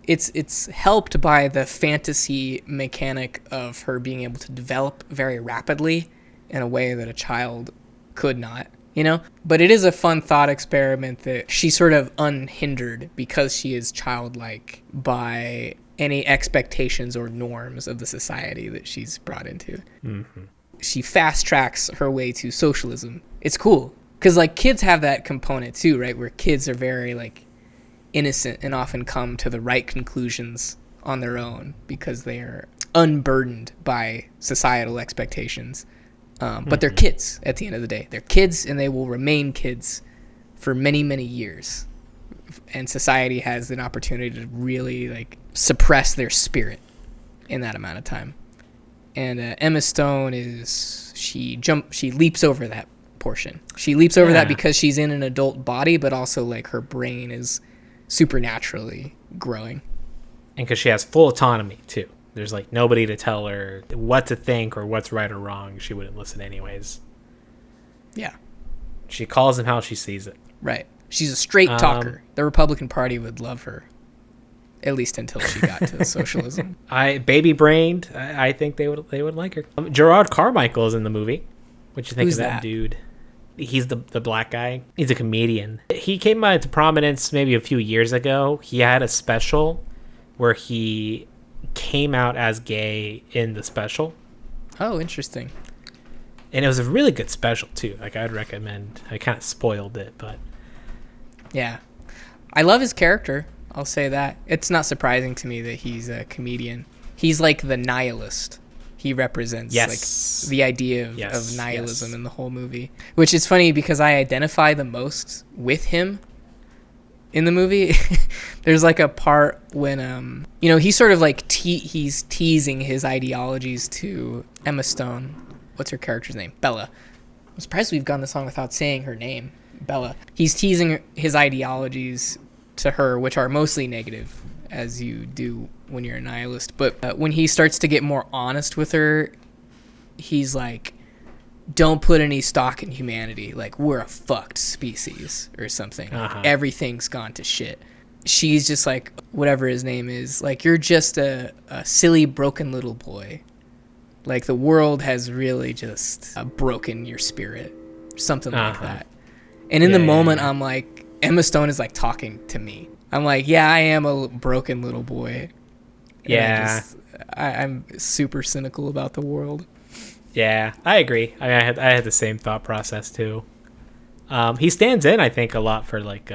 Speaker 3: it's helped by the fantasy mechanic of her being able to develop very rapidly in a way that a child could not. you know? But it is a fun thought experiment that she's sort of unhindered because she is childlike by any expectations or norms of the society that she's brought into.
Speaker 2: Mm-hmm.
Speaker 3: She fast tracks her way to socialism. It's cool because like kids have that component too, right? Where kids are very like innocent and often come to the right conclusions on their own because they are unburdened by societal expectations. But they're kids at the end of the day. They're kids and they will remain kids for many, many years. And society has an opportunity to really like suppress their spirit in that amount of time. And Emma Stone she leaps over that portion. She leaps over that because she's in an adult body, but also like her brain is supernaturally growing.
Speaker 2: And because she has full autonomy too. There's like nobody to tell her what to think or what's right or wrong. She wouldn't listen anyways.
Speaker 3: Yeah.
Speaker 2: She calls him how she sees it.
Speaker 3: Right. She's a straight talker. The Republican Party would love her. At least until she got to socialism.
Speaker 2: Baby brained. I think they would like her. Gerard Carmichael is in the movie. What you think
Speaker 3: Who's
Speaker 2: of that
Speaker 3: that
Speaker 2: dude? He's the black guy. He's a comedian. He came into prominence maybe a few years ago. He had a special where he came out as gay in the special.
Speaker 3: Oh, interesting.
Speaker 2: And it was a really good special too. Like I'd recommend. I kind of spoiled it, but
Speaker 3: yeah, I love his character. I'll say that. It's not surprising to me that he's a comedian. He's like the nihilist. He represents like the idea of nihilism in the whole movie, which is funny because I identify the most with him in the movie. There's like a part when he's sort of like he's teasing his ideologies to Emma Stone. What's her character's name? Bella. I'm surprised we've gone this long without saying her name. Bella. He's teasing his ideologies to her, which are mostly negative, as you do when you're a nihilist. But when he starts to get more honest with her, he's like, don't put any stock in humanity. Like, we're a fucked species or something. Everything's gone to shit. She's just like, whatever his name is, like, you're just a silly, broken little boy. Like, the world has really just broken your spirit. Something like that. And in the moment, I'm like, Emma Stone is like talking to me. I'm like, yeah, I am a broken little boy. And I'm super cynical about the world.
Speaker 2: Yeah, I agree. I had the same thought process too. He stands in, I think, a lot for like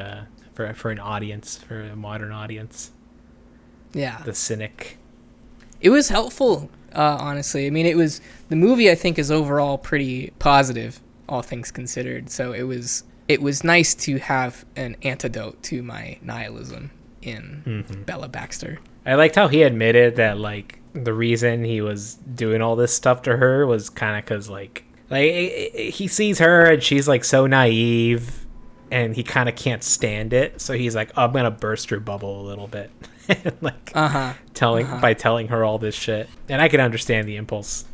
Speaker 2: for an audience, for a modern audience.
Speaker 3: Yeah,
Speaker 2: the cynic.
Speaker 3: It was helpful, honestly. I mean, the movie I think is overall pretty positive, all things considered. So it was nice to have an antidote to my nihilism in Bella Baxter.
Speaker 2: I liked how he admitted that like the reason he was doing all this stuff to her was kind of because like he sees her and she's like so naive and he kind of can't stand it, so he's like, I'm gonna burst her bubble a little bit. Like by telling her all this shit. And I can understand the impulse,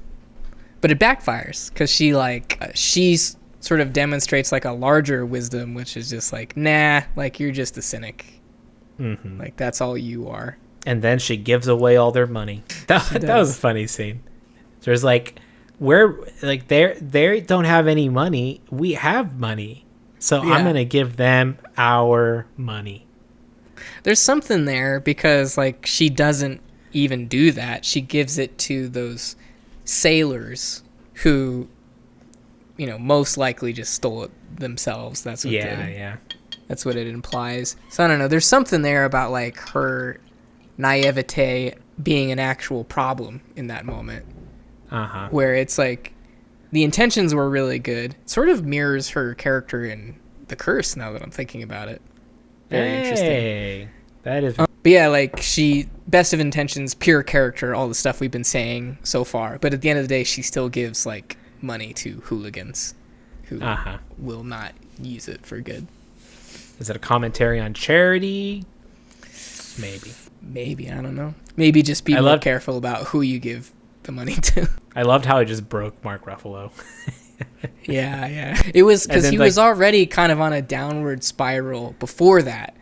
Speaker 3: but it backfires because she's sort of demonstrates like a larger wisdom, which is just like, nah, like you're just a cynic. Like that's all you are.
Speaker 2: And then she gives away all their money. That was a funny scene. There's like, we're like they don't have any money. We have money, so I'm gonna give them our money.
Speaker 3: There's something there because like she doesn't even do that. She gives it to those sailors who, most likely just stole it themselves. That's what that's what it implies. So I don't know. There's something there about like her naivete being an actual problem in that moment, where it's like the intentions were really good. It sort of mirrors her character in The Curse. Now that I'm thinking about it, very interesting.
Speaker 2: That is.
Speaker 3: But yeah, like she best of intentions, pure character, all the stuff we've been saying so far. But at the end of the day, she still gives like money to hooligans who will not use it for good.
Speaker 2: Is it a commentary on charity? Maybe,
Speaker 3: I don't know. Maybe just be more careful about who you give the money to.
Speaker 2: I loved how it just broke Mark Ruffalo.
Speaker 3: Yeah. It was because he was already kind of on a downward spiral before that.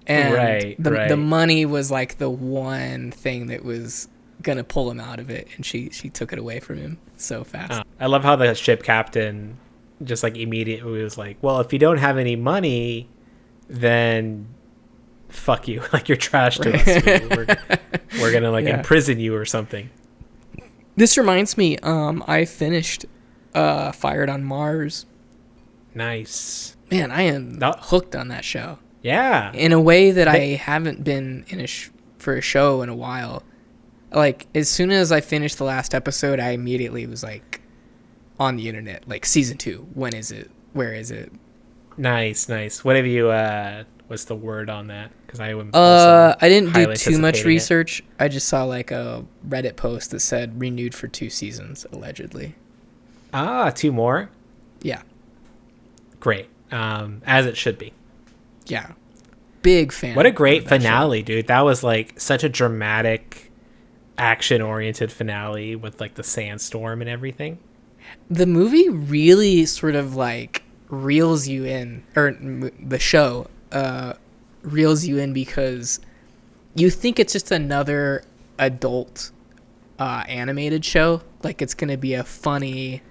Speaker 3: And the money was like the one thing that was going to pull him out of it. And she took it away from him so fast.
Speaker 2: I love how the ship captain just like immediately was like, well, if you don't have any money, then fuck you. Like, you're trash to us. We're gonna like imprison you or something.
Speaker 3: This reminds me, I finished Fired on Mars.
Speaker 2: Nice.
Speaker 3: Man, I am hooked on that show.
Speaker 2: Yeah.
Speaker 3: In a way that I haven't been in for a show in a while. Like, as soon as I finished the last episode, I immediately was like on the internet, like, season 2. When is it? Where is it?
Speaker 2: Nice. What have you? What's the word on that? Because I
Speaker 3: didn't do too much research. I just saw like a Reddit post that said renewed for 2 seasons, allegedly.
Speaker 2: 2 more.
Speaker 3: Yeah.
Speaker 2: Great. As it should be.
Speaker 3: Yeah. Big fan.
Speaker 2: What a great finale, dude. That was like such a dramatic, action-oriented finale with like the sandstorm and everything.
Speaker 3: The movie really sort of like reels you in, or the show reels you in, because you think it's just another adult animated show. Like, it's going to be a funny,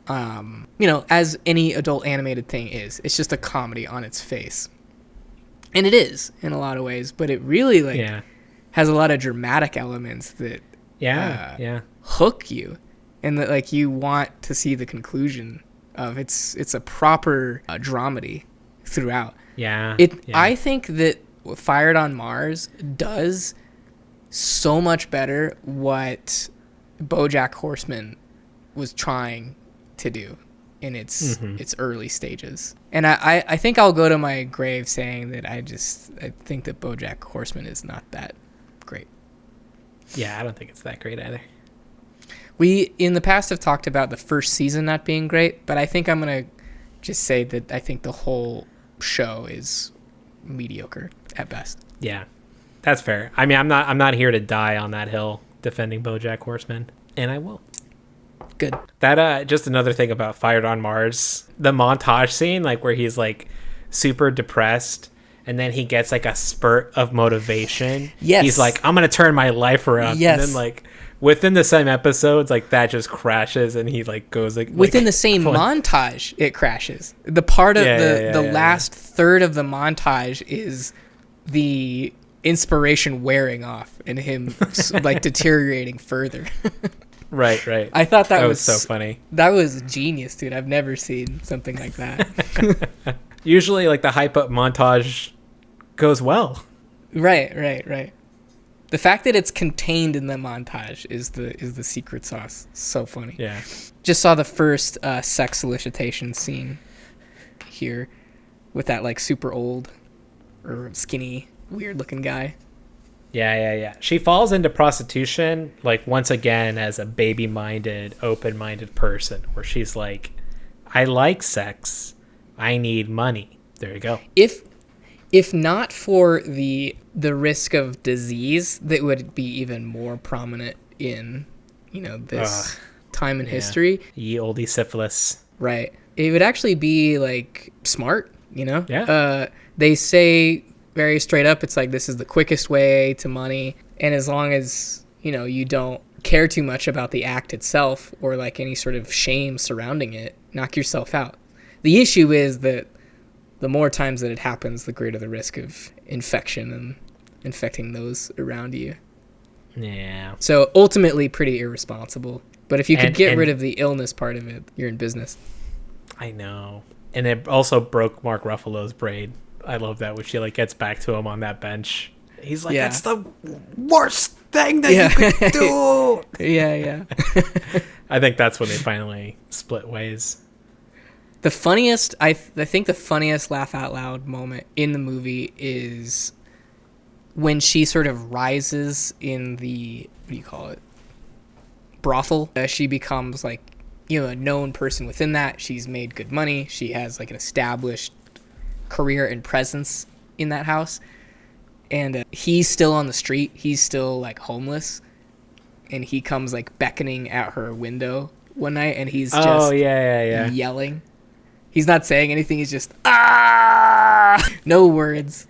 Speaker 3: as any adult animated thing is. It's just a comedy on its face. And it is in a lot of ways, but it really has a lot of dramatic elements that hook you, and that like you want to see the conclusion of. It's a proper dramedy throughout. I think that Fired on Mars does so much better what BoJack Horseman was trying to do in its early stages. And I think I'll go to my grave saying that I think that BoJack Horseman is not that great.
Speaker 2: Yeah, I don't think it's that great either.
Speaker 3: We, in the past, have talked about the first season not being great, but I think I'm going to just say that I think the whole show is mediocre at best.
Speaker 2: Yeah, that's fair. I mean, I'm not here to die on that hill defending BoJack Horseman, and I will.
Speaker 3: Good.
Speaker 2: That just another thing about Fired on Mars, the montage scene, like where he's like super depressed, and then he gets like a spurt of motivation.
Speaker 3: Yes.
Speaker 2: He's like, I'm gonna turn my life around.
Speaker 3: Yes.
Speaker 2: And then like within the same episodes, like that just crashes, and he like goes like
Speaker 3: within the same montage, it crashes. The part of the last third of the montage is the inspiration wearing off and him like deteriorating further.
Speaker 2: Right.
Speaker 3: I thought that was
Speaker 2: so funny.
Speaker 3: That was genius, dude. I've never seen something like that.
Speaker 2: Usually, like the hype up montage goes well. Right.
Speaker 3: The fact that it's contained in the montage is the secret sauce. So funny.
Speaker 2: Yeah.
Speaker 3: Just saw the first sex solicitation scene here with that like super old or skinny, weird looking guy.
Speaker 2: Yeah. She falls into prostitution, like, once again, as a baby-minded, open-minded person, where she's like, I like sex. I need money. There you go.
Speaker 3: If not for the risk of disease that would be even more prominent in, this time in history.
Speaker 2: Ye olde syphilis.
Speaker 3: Right. It would actually be, like, smart,
Speaker 2: Yeah.
Speaker 3: They say very straight up, it's like, this is the quickest way to money, and as long as you don't care too much about the act itself or like any sort of shame surrounding it, knock yourself out. The issue is that the more times that it happens, the greater the risk of infection and infecting those around you.
Speaker 2: Yeah.
Speaker 3: So ultimately pretty irresponsible, but if you could get rid of the illness part of it, you're in business.
Speaker 2: I know. And it also broke Mark Ruffalo's braid. I love that when she like gets back to him on that bench. He's like, that's the worst thing that you could do.
Speaker 3: Yeah.
Speaker 2: I think that's when they finally split ways.
Speaker 3: The funniest, I think the funniest laugh out loud moment in the movie is when she sort of rises in the, what do you call it, brothel. She becomes like, a known person within that. She's made good money. She has like an established career and presence in that house, and he's still on the street. He's still like homeless, and he comes like beckoning at her window one night, and he's just yelling. He's not saying anything. He's just no words.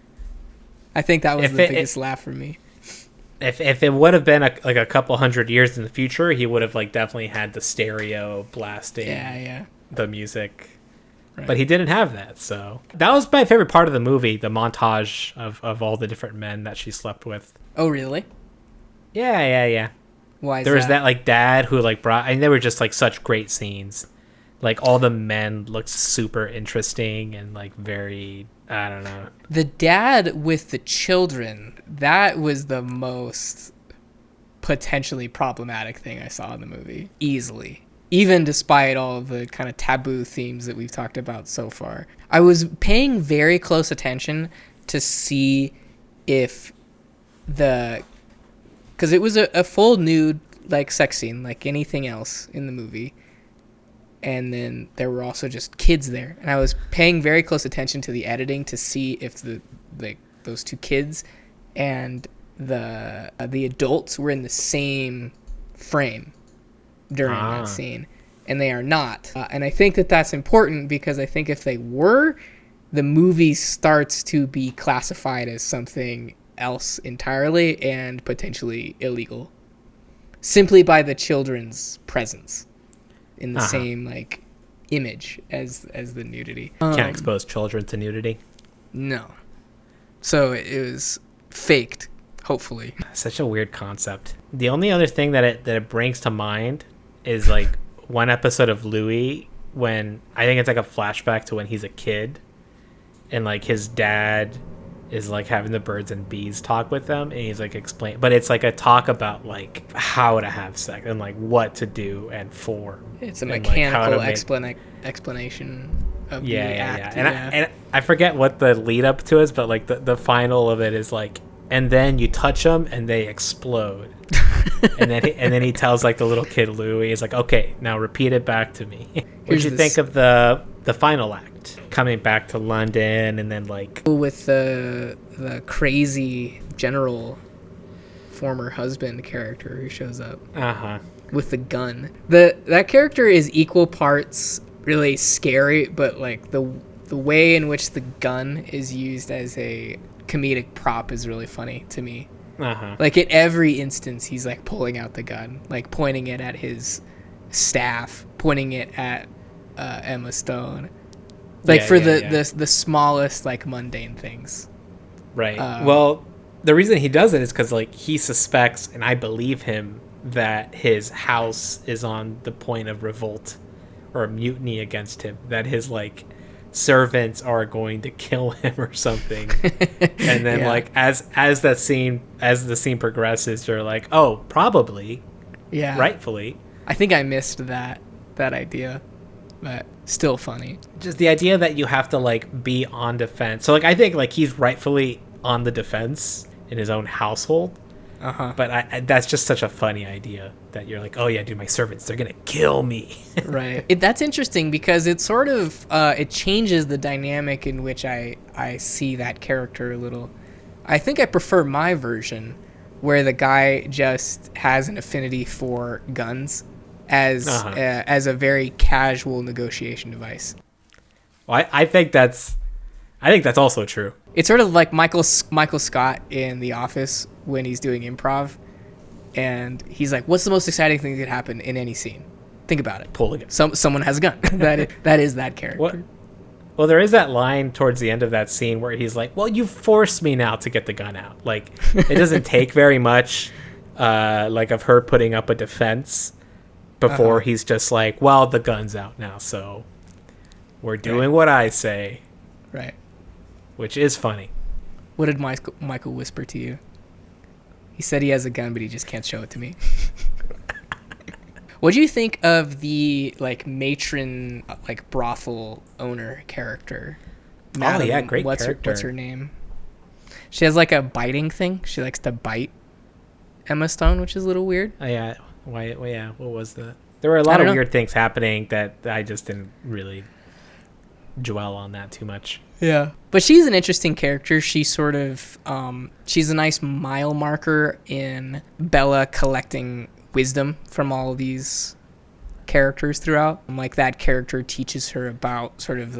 Speaker 3: I think that was the biggest laugh for me.
Speaker 2: If it would have been like a couple hundred years in the future, he would have like definitely had the stereo blasting.
Speaker 3: Yeah.
Speaker 2: the music.
Speaker 3: Right.
Speaker 2: But he didn't have that, so that was my favorite part of the movie, the montage of all the different men that she slept with.
Speaker 3: Oh, really?
Speaker 2: Yeah.
Speaker 3: Why is
Speaker 2: There was
Speaker 3: that?
Speaker 2: that like dad who like brought, and they were just like such great scenes. Like all the men looked super interesting and like very, I don't know.
Speaker 3: The dad with the children, that was the most potentially problematic thing I saw in the movie. Easily. Even despite all of the kind of taboo themes that we've talked about so far. I was paying very close attention to see if because it was a full nude like sex scene like anything else in the movie. And then there were also just kids there. And I was paying very close attention to the editing to see if those two kids and the adults were in the same frame during that scene, and they are not. And I think that that's important because I think if they were, the movie starts to be classified as something else entirely and potentially illegal, simply by the children's presence in the same like image as the nudity.
Speaker 2: Can't expose children to nudity.
Speaker 3: No, so it was faked. Hopefully,
Speaker 2: Such a weird concept. The only other thing that it brings to mind is like one episode of Louis when I think it's like a flashback to when he's a kid, and like his dad is like having the birds and bees talk with them, and he's like explain, but it's like a talk about like how to have sex and like what to do and for.
Speaker 3: it's a
Speaker 2: and, like, how
Speaker 3: mechanical
Speaker 2: to make-
Speaker 3: explanation of the
Speaker 2: Yeah.
Speaker 3: act.
Speaker 2: And I forget what the lead up to is, but like the final of it is like, and then you touch them and they explode. and then he tells like the little kid Louis, he's like, okay, now repeat it back to me. What'd you think of the final act, coming back to London and then like
Speaker 3: with the crazy general former husband character who shows up with the gun. That character is equal parts really scary, but like the way in which the gun is used as a comedic prop is really funny to me. Like at every instance he's like pulling out the gun, like pointing it at his staff, pointing it at Emma Stone, like the smallest like mundane things.
Speaker 2: Right. Well, the reason he does it is because like he suspects, and I believe him, that his house is on the point of revolt or mutiny against him, that his like servants are going to kill him or something. And then like as the scene progresses, you're like, oh, probably, rightfully. I
Speaker 3: think I missed that idea, but still funny.
Speaker 2: Just the idea that you have to like be on defense. So like I think like he's rightfully on the defense in his own household. But that's just such a funny idea that you're like, oh yeah, dude, my servants, they're gonna kill me.
Speaker 3: Right. That's interesting because it sort of it changes the dynamic in which I see that character a little. I think I prefer my version where the guy just has an affinity for guns as a very casual negotiation device.
Speaker 2: Well, I think that's also true.
Speaker 3: It's sort of like Michael Scott in The Office when he's doing improv, and he's like, "What's the most exciting thing that could happen in any scene? Think about it.
Speaker 2: Pulling it.
Speaker 3: Someone has a gun." that is that character.
Speaker 2: Well, there is that line towards the end of that scene where he's like, "Well, you forced me now to get the gun out." Like, it doesn't take very much, like of her putting up a defense before he's just like, "Well, the gun's out now, so we're doing what I say."
Speaker 3: Right.
Speaker 2: Which is funny.
Speaker 3: What did Michael whisper to you? He said he has a gun, but he just can't show it to me. What do you think of the like matron, like brothel owner character?
Speaker 2: Madam, great character.
Speaker 3: What's her name? She has like a biting thing. She likes to bite Emma Stone, which is a little weird.
Speaker 2: Oh yeah. Why? Well, yeah. What was that? There were a lot of weird things happening that I just didn't really dwell on that too much.
Speaker 3: Yeah. But she's an interesting character. She sort of, she's a nice mile marker in Bella collecting wisdom from all of these characters throughout. Like that character teaches her about sort of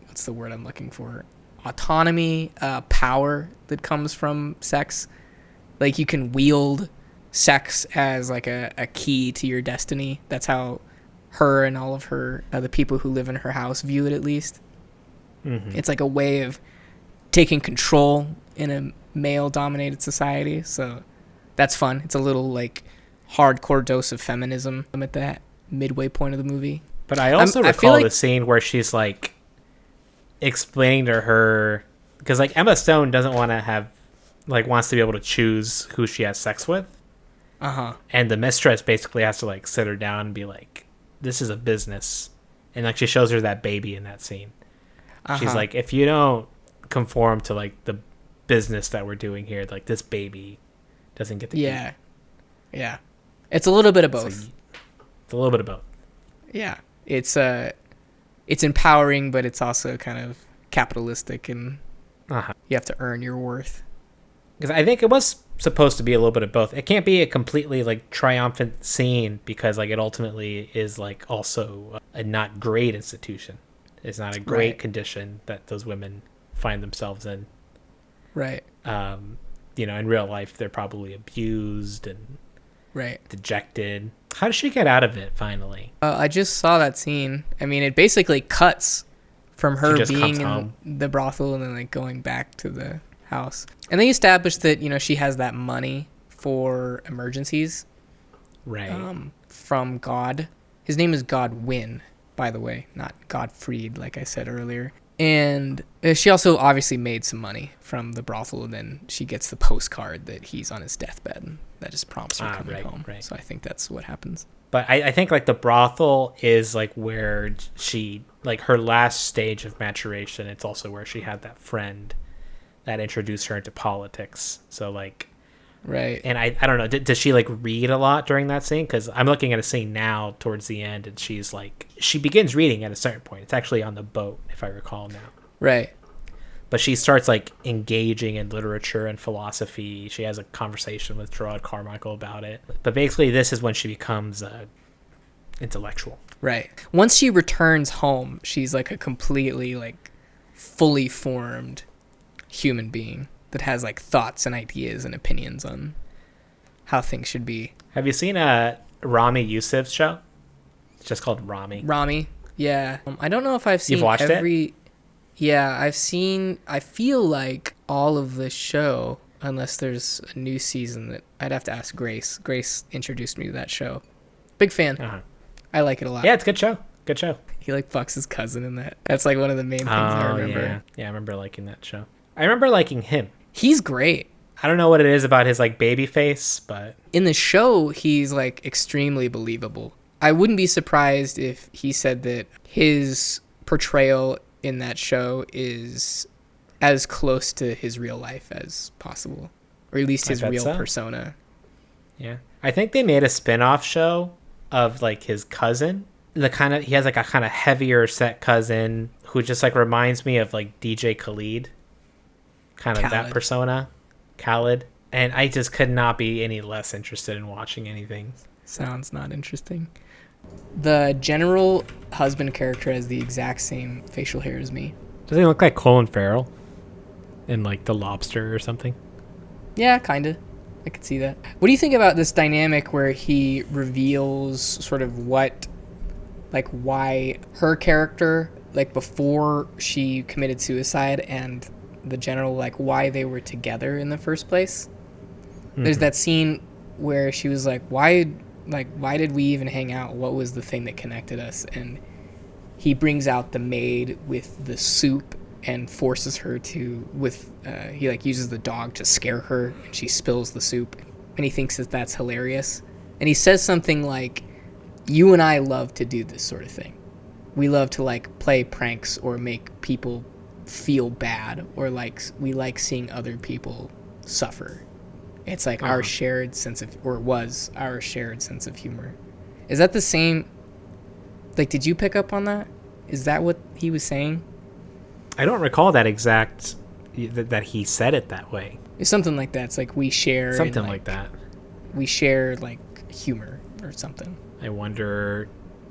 Speaker 3: what's the word I'm looking for? Autonomy, power that comes from sex. Like you can wield sex as like a key to your destiny. That's how her and all of her the people who live in her house view it, at least.
Speaker 2: Mm-hmm.
Speaker 3: It's like a way of taking control in a male-dominated society. So that's fun. It's a little like hardcore dose of feminism at that midway point of the movie.
Speaker 2: But I also
Speaker 3: I feel
Speaker 2: recall
Speaker 3: like-
Speaker 2: the scene where she's like explaining to her, because like Emma Stone doesn't want to have, like, wants to be able to choose who she has sex with.
Speaker 3: Uh-huh.
Speaker 2: And the mistress basically has to like sit her down and be like, this is a business. And like she shows her that baby in that scene.
Speaker 3: Uh-huh.
Speaker 2: She's like, if you don't conform to like the business that we're doing here, like this baby doesn't get to
Speaker 3: Yeah. Yeah. It's a little bit of both.
Speaker 2: So it's a little bit of both.
Speaker 3: Yeah. It's empowering, but it's also kind of capitalistic, and
Speaker 2: Uh-huh.
Speaker 3: you have to earn your worth.
Speaker 2: Because I think it was supposed to be a little bit of both. It can't be a completely like triumphant scene, because like it ultimately is like also a not great institution. It's not a great
Speaker 3: Right.
Speaker 2: condition that those women find themselves in.
Speaker 3: Right.
Speaker 2: In real life, they're probably abused and
Speaker 3: Right.
Speaker 2: dejected. How does she get out of it finally?
Speaker 3: I just saw that scene. I mean, it basically cuts from her
Speaker 2: just
Speaker 3: being
Speaker 2: comes
Speaker 3: in
Speaker 2: home.
Speaker 3: the brothel and then like going back to the house. And they established that, she has that money for emergencies
Speaker 2: Right.
Speaker 3: from God. His name is Godwin, by the way, not Godfried, like I said earlier. And she also obviously made some money from the brothel, and then she gets the postcard that he's on his deathbed, and that just prompts her coming home.
Speaker 2: Right.
Speaker 3: So I think that's what happens.
Speaker 2: But I think like the brothel is like where she, like her last stage of maturation. It's also where she had that friend that introduced her into politics. So like,
Speaker 3: Right.
Speaker 2: and I don't know, does she like read a lot during that scene? Because I'm looking at a scene now towards the end, and she's like, she begins reading at a certain point. It's actually on the boat, if I recall now.
Speaker 3: Right.
Speaker 2: But she starts like engaging in literature and philosophy. She has a conversation with Gerard Carmichael about it. But basically, this is when she becomes intellectual.
Speaker 3: Right. Once she returns home, she's like a completely like fully formed human being that has like thoughts and ideas and opinions on how things should be.
Speaker 2: Have you seen Rami Youssef's show? It's just called Rami.
Speaker 3: Rami. Yeah. I don't know if I've seen
Speaker 2: You've watched it?
Speaker 3: Yeah, I feel like all of the show, unless there's a new season that I'd have to ask Grace. Grace introduced me to that show. Big fan.
Speaker 2: Uh-huh.
Speaker 3: I like it a lot.
Speaker 2: Yeah, it's a good show. Good show.
Speaker 3: He like fucks his cousin in that. That's like one of the main things I remember.
Speaker 2: Yeah. Yeah, I remember liking that show. I remember liking him.
Speaker 3: He's great.
Speaker 2: I don't know what it is about his like baby face, but
Speaker 3: In the show, he's like extremely believable. I wouldn't be surprised if he said that his portrayal in that show is as close to his real life as possible, or at least his real persona.
Speaker 2: yeah. I think they made a spin-off show of like his cousin. He has like a kind of heavier set cousin who just like reminds me of like DJ Khaled. Kind of that
Speaker 3: Khaled.
Speaker 2: persona. Khaled. And I just could not be any less interested in watching anything.
Speaker 3: Sounds not interesting. The general husband character has the exact same facial hair as me.
Speaker 2: Doesn't he look like Colin Farrell in like The Lobster or something?
Speaker 3: Yeah, kind of. I could see that. What do you think about this dynamic where he reveals sort of why her character, like before she committed suicide, and the general, like why they were together in the first place? Mm-hmm. There's that scene where she was like, why did we even hang out? What was the thing that connected us? And he brings out the maid with the soup and forces her to, he like uses the dog to scare her, and she spills the soup, and he thinks that that's hilarious. And he says something like, you and I love to do this sort of thing. We love to like play pranks or make people feel bad, or like we like seeing other people suffer. It's like our shared sense of, or was our shared sense of humor. Is that the same? Like, did you pick up on that? Is that what he was saying?
Speaker 2: I don't recall that exact, that he said it that way.
Speaker 3: It's something like that. It's like we share
Speaker 2: something like that.
Speaker 3: We share like humor or something.
Speaker 2: I wonder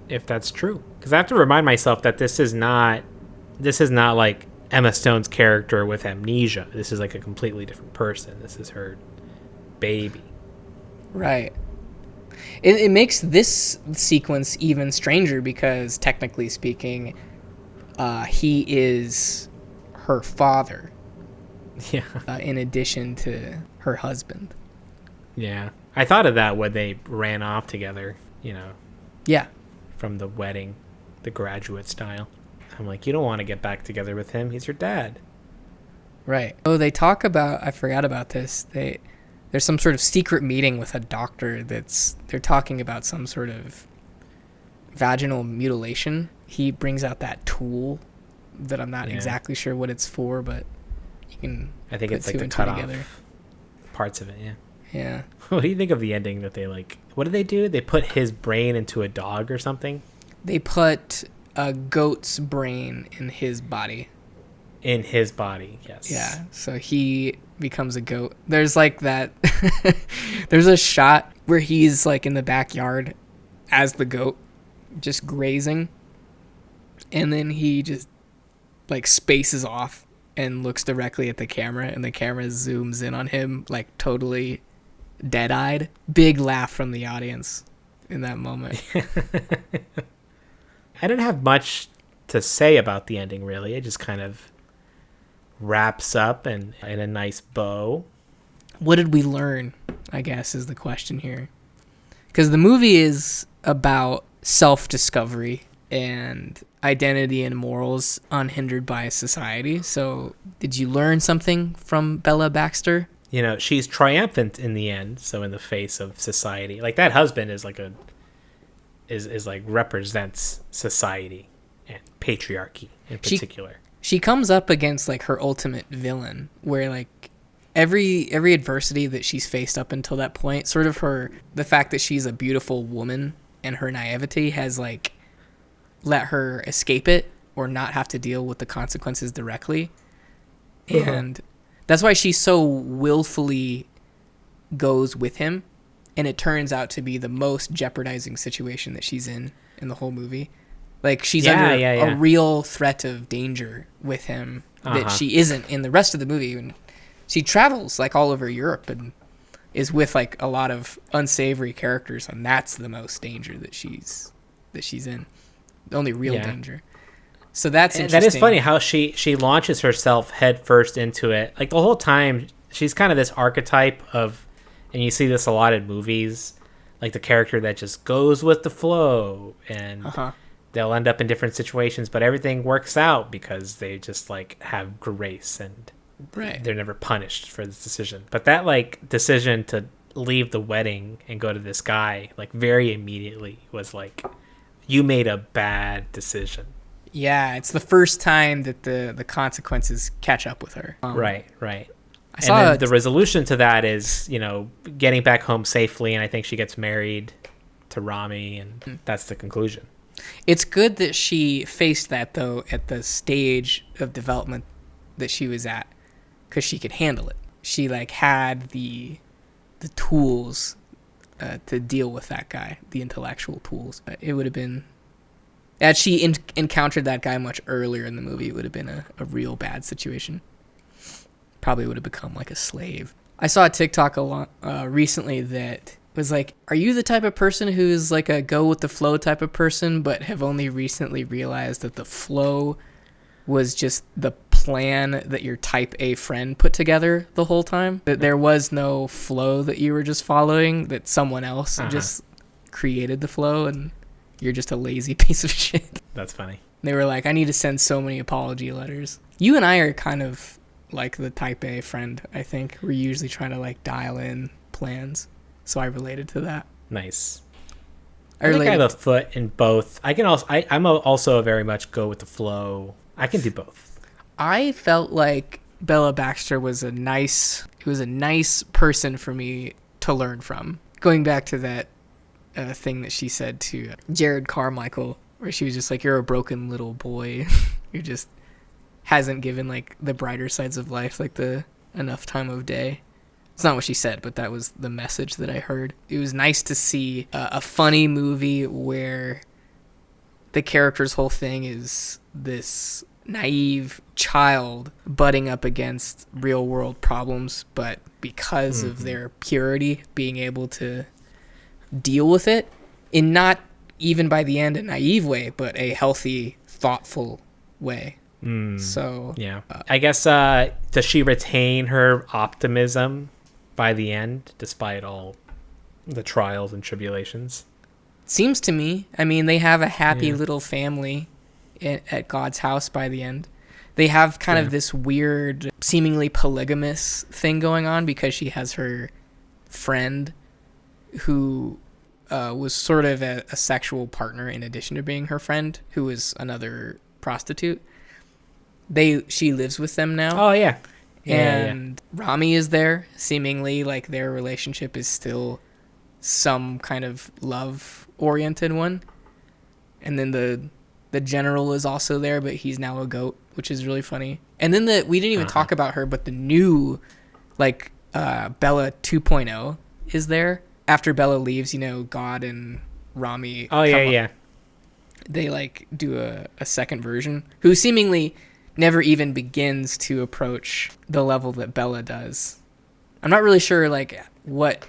Speaker 2: if that's true, because I have to remind myself that this is not like Emma Stone's character with amnesia. This is like a completely different person. This is her baby.
Speaker 3: Right. It makes this sequence even stranger because, technically speaking, he is her father.
Speaker 2: Yeah.
Speaker 3: In addition to her husband.
Speaker 2: Yeah. I thought of that when they ran off together,
Speaker 3: Yeah.
Speaker 2: from the wedding, the graduate style. I'm like, you don't want to get back together with him. He's your dad.
Speaker 3: Right. Oh, they talk about, I forgot about this. There's some sort of secret meeting with a doctor they're talking about some sort of vaginal mutilation. He brings out that tool that I'm not exactly sure what it's for, but you can
Speaker 2: I think
Speaker 3: put
Speaker 2: it's like
Speaker 3: two
Speaker 2: to
Speaker 3: and two
Speaker 2: cut
Speaker 3: together.
Speaker 2: off parts of it, yeah.
Speaker 3: Yeah.
Speaker 2: What do you think of the ending that what did they do? They put his brain into a dog or something?
Speaker 3: They put a goat's brain in his body.
Speaker 2: In his body, yes.
Speaker 3: Yeah, so he becomes a goat. There's like that. There's a shot where he's like in the backyard as the goat, just grazing. And then he just like spaces off and looks directly at the camera, and the camera zooms in on him like totally dead-eyed. Big laugh from the audience in that moment.
Speaker 2: I didn't have much to say about the ending, really. It just kind of wraps up in a nice bow.
Speaker 3: What did we learn, I guess, is the question here. Because the movie is about self-discovery and identity and morals unhindered by society. So did you learn something from Bella Baxter?
Speaker 2: She's triumphant in the end, so in the face of society. Like, that husband is like represents society and patriarchy in particular.
Speaker 3: She comes up against like her ultimate villain, where like every adversity that she's faced up until that point, sort of the fact that she's a beautiful woman and her naivety has like let her escape it or not have to deal with the consequences directly. And that's why she so willfully goes with him, and it turns out to be the most jeopardizing situation that she's in the whole movie. Like, she's under a real threat of danger with him that she isn't in the rest of the movie. And she travels like all over Europe and is with like a lot of unsavory characters, and that's the most danger that she's in. The only real danger. So that's interesting.
Speaker 2: That is funny how she launches herself head first into it. Like, the whole time, she's kind of this archetype of, and you see this a lot in movies, like the character that just goes with the flow, and they'll end up in different situations, but everything works out because they just like have grace, and they're never punished for this decision. But that like decision to leave the wedding and go to this guy, like, very immediately was like, you made a bad decision.
Speaker 3: Yeah, it's the first time that the consequences catch up with her.
Speaker 2: Right. And then the resolution to that is, getting back home safely, and I think she gets married to Rami, and that's the conclusion.
Speaker 3: It's good that she faced that, though, at the stage of development that she was at, because she could handle it. She like had the tools to deal with that guy, the intellectual tools. It would have been, had she encountered that guy much earlier in the movie, it would have been a real bad situation. Probably would have become like a slave. I saw a TikTok recently that was like, are you the type of person who's like a go with the flow type of person, but have only recently realized that the flow was just the plan that your type A friend put together the whole time? That there was no flow that you were just following, that someone else just created the flow, and you're just a lazy piece of shit.
Speaker 2: That's funny.
Speaker 3: They were like, I need to send so many apology letters. You and I are kind of like the type A friend, I think. We're usually trying to like dial in plans. So I related to that.
Speaker 2: Nice. I think I have a foot in both. I'm also a very much go with the flow. I can do both.
Speaker 3: I felt like Bella Baxter was a nice person for me to learn from. Going back to that thing that she said to Jared Carmichael, where she was just like, you're a broken little boy who just hasn't given like the brighter sides of life like the enough time of day. It's not what she said, but that was the message that I heard. It was nice to see a funny movie where the character's whole thing is this naive child butting up against real world problems, but because of their purity, being able to deal with it in not even by the end a naive way, but a healthy, thoughtful way. So
Speaker 2: yeah, I guess does she retain her optimism by the end despite all the trials and tribulations?
Speaker 3: Seems to me. I mean, they have a happy little family at God's house by the end. They have kind of this weird, seemingly polygamous thing going on because she has her friend who was sort of a sexual partner in addition to being her friend, who is another prostitute. She lives with them now.
Speaker 2: Oh, yeah.
Speaker 3: And Rami is there. Seemingly, like, their relationship is still some kind of love-oriented one. And then the general is also there, but he's now a goat, which is really funny. And then we didn't even talk about her, but the new, like, Bella 2.0 is there. After Bella leaves, God and Rami.
Speaker 2: Oh, yeah.
Speaker 3: They, like, do a second version, who seemingly never even begins to approach the level that Bella does. I'm not really sure, like, what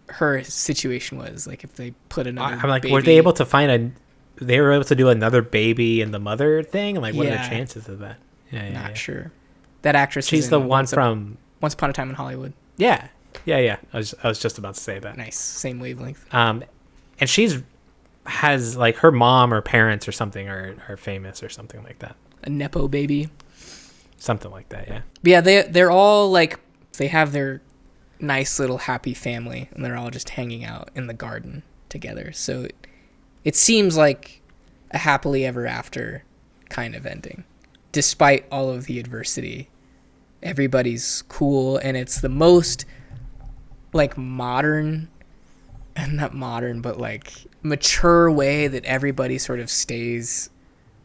Speaker 3: her situation was. Like, if they put another
Speaker 2: I'm like,
Speaker 3: baby.
Speaker 2: were they able to find they were able to do another baby and the mother thing? Like, what are the chances of that?
Speaker 3: Not sure. That actress.
Speaker 2: She's the one from
Speaker 3: Once Upon a Time in Hollywood.
Speaker 2: Yeah. I was just about to say that.
Speaker 3: Nice, same wavelength.
Speaker 2: And has like her mom or parents or something are famous or something like that.
Speaker 3: A nepo baby.
Speaker 2: Something like that, yeah.
Speaker 3: But yeah, they're all like, they have their nice little happy family, and they're all just hanging out in the garden together. So it seems like a happily ever after kind of ending, despite all of the adversity. Everybody's cool, and it's the most like modern, not modern, but like mature way that everybody sort of stays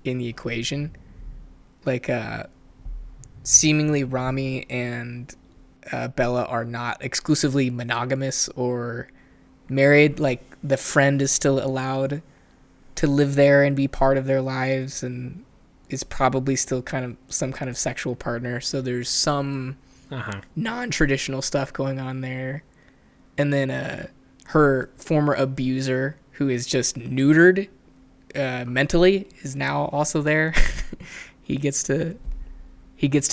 Speaker 3: in the equation. Like seemingly Rami and Bella are not exclusively monogamous or married. Like, the friend is still allowed to live there and be part of their lives, and is probably still kind of some kind of sexual partner. So there's some non-traditional stuff going on there. And then her former abuser, who is just neutered mentally, is now also there. He gets to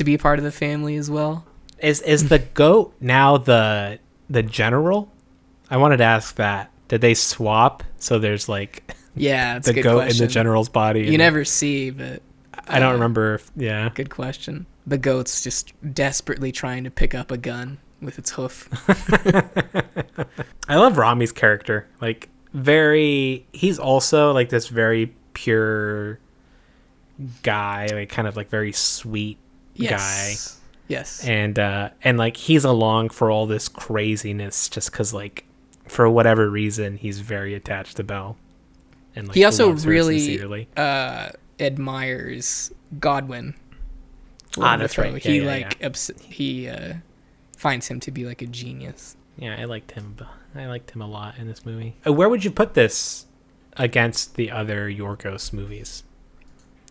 Speaker 3: be part of the family as well.
Speaker 2: Is the goat now the general? I wanted to ask that. Did they swap? So there's like
Speaker 3: that's
Speaker 2: the
Speaker 3: a good
Speaker 2: goat
Speaker 3: question.
Speaker 2: in the general's body.
Speaker 3: You never see, but
Speaker 2: I don't remember.
Speaker 3: Good question. The goat's just desperately trying to pick up a gun with its hoof.
Speaker 2: I love Rami's character. Like, he's also like this very pure guy, like kind of like very sweet guy.
Speaker 3: Yes.
Speaker 2: And like he's along for all this craziness just because, like, for whatever reason, he's very attached to Belle. And like,
Speaker 3: he also
Speaker 2: loves her
Speaker 3: really
Speaker 2: sincerely.
Speaker 3: Admires Godwin.
Speaker 2: That's right.
Speaker 3: He finds him to be like a genius.
Speaker 2: Yeah, I liked him. I liked him a lot in this movie. Where would you put this against the other Yorgos movies?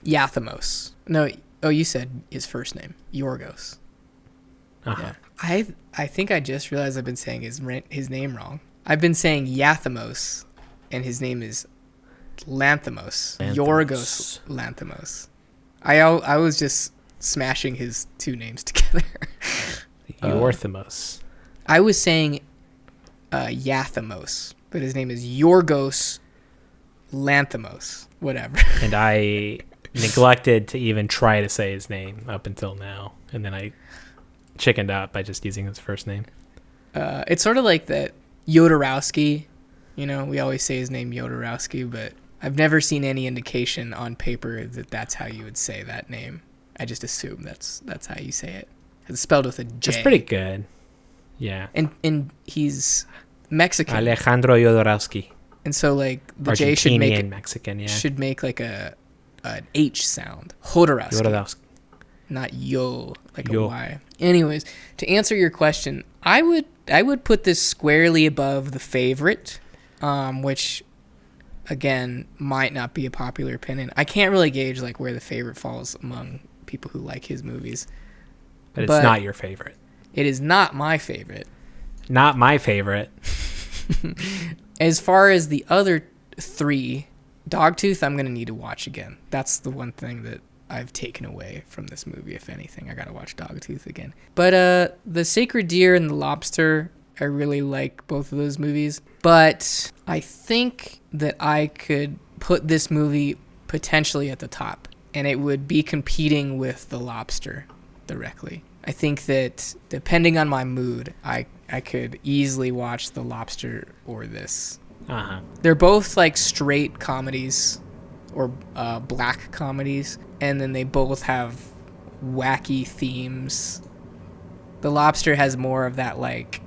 Speaker 3: Yathamos. No. Oh, you said his first name, Yorgos. Yeah. I think I just realized I've been saying his name wrong. I've been saying Yathamos, and his name is Lanthimos. Yorgos Lanthimos. I was just smashing his two names together.
Speaker 2: Yorthimos.
Speaker 3: I was saying Yathamos, but his name is Yorgos Lanthimos. Whatever.
Speaker 2: And I neglected to even try to say his name up until now, and then I chickened out by just using his first name.
Speaker 3: It's sort of like that Jodorowsky. We always say his name Jodorowsky, but I've never seen any indication on paper that that's how you would say that name. I just assume that's how you say it. It's spelled with a J.
Speaker 2: It's pretty good. Yeah.
Speaker 3: And he's Mexican.
Speaker 2: Alejandro Jodorowsky.
Speaker 3: And so like the J should make
Speaker 2: Mexican,
Speaker 3: should make like an H sound. Jodorowsky. Not yo, like a Y. Anyways, to answer your question, I would put this squarely above The Favorite, which again might not be a popular opinion. I can't really gauge like where The Favorite falls among people who like his movies.
Speaker 2: But it's not your favorite.
Speaker 3: It is not my favorite.
Speaker 2: Not my favorite.
Speaker 3: As far as the other three, Dogtooth, I'm gonna need to watch again. That's the one thing that I've taken away from this movie. If anything, I gotta watch Dogtooth again. But the Sacred Deer and the Lobster, I really like both of those movies. But I think that I could put this movie potentially at the top, and it would be competing with the Lobster directly. I think that depending on my mood, I could easily watch The Lobster or this. They're both like straight comedies or black comedies, and then they both have wacky themes. The Lobster has more of that like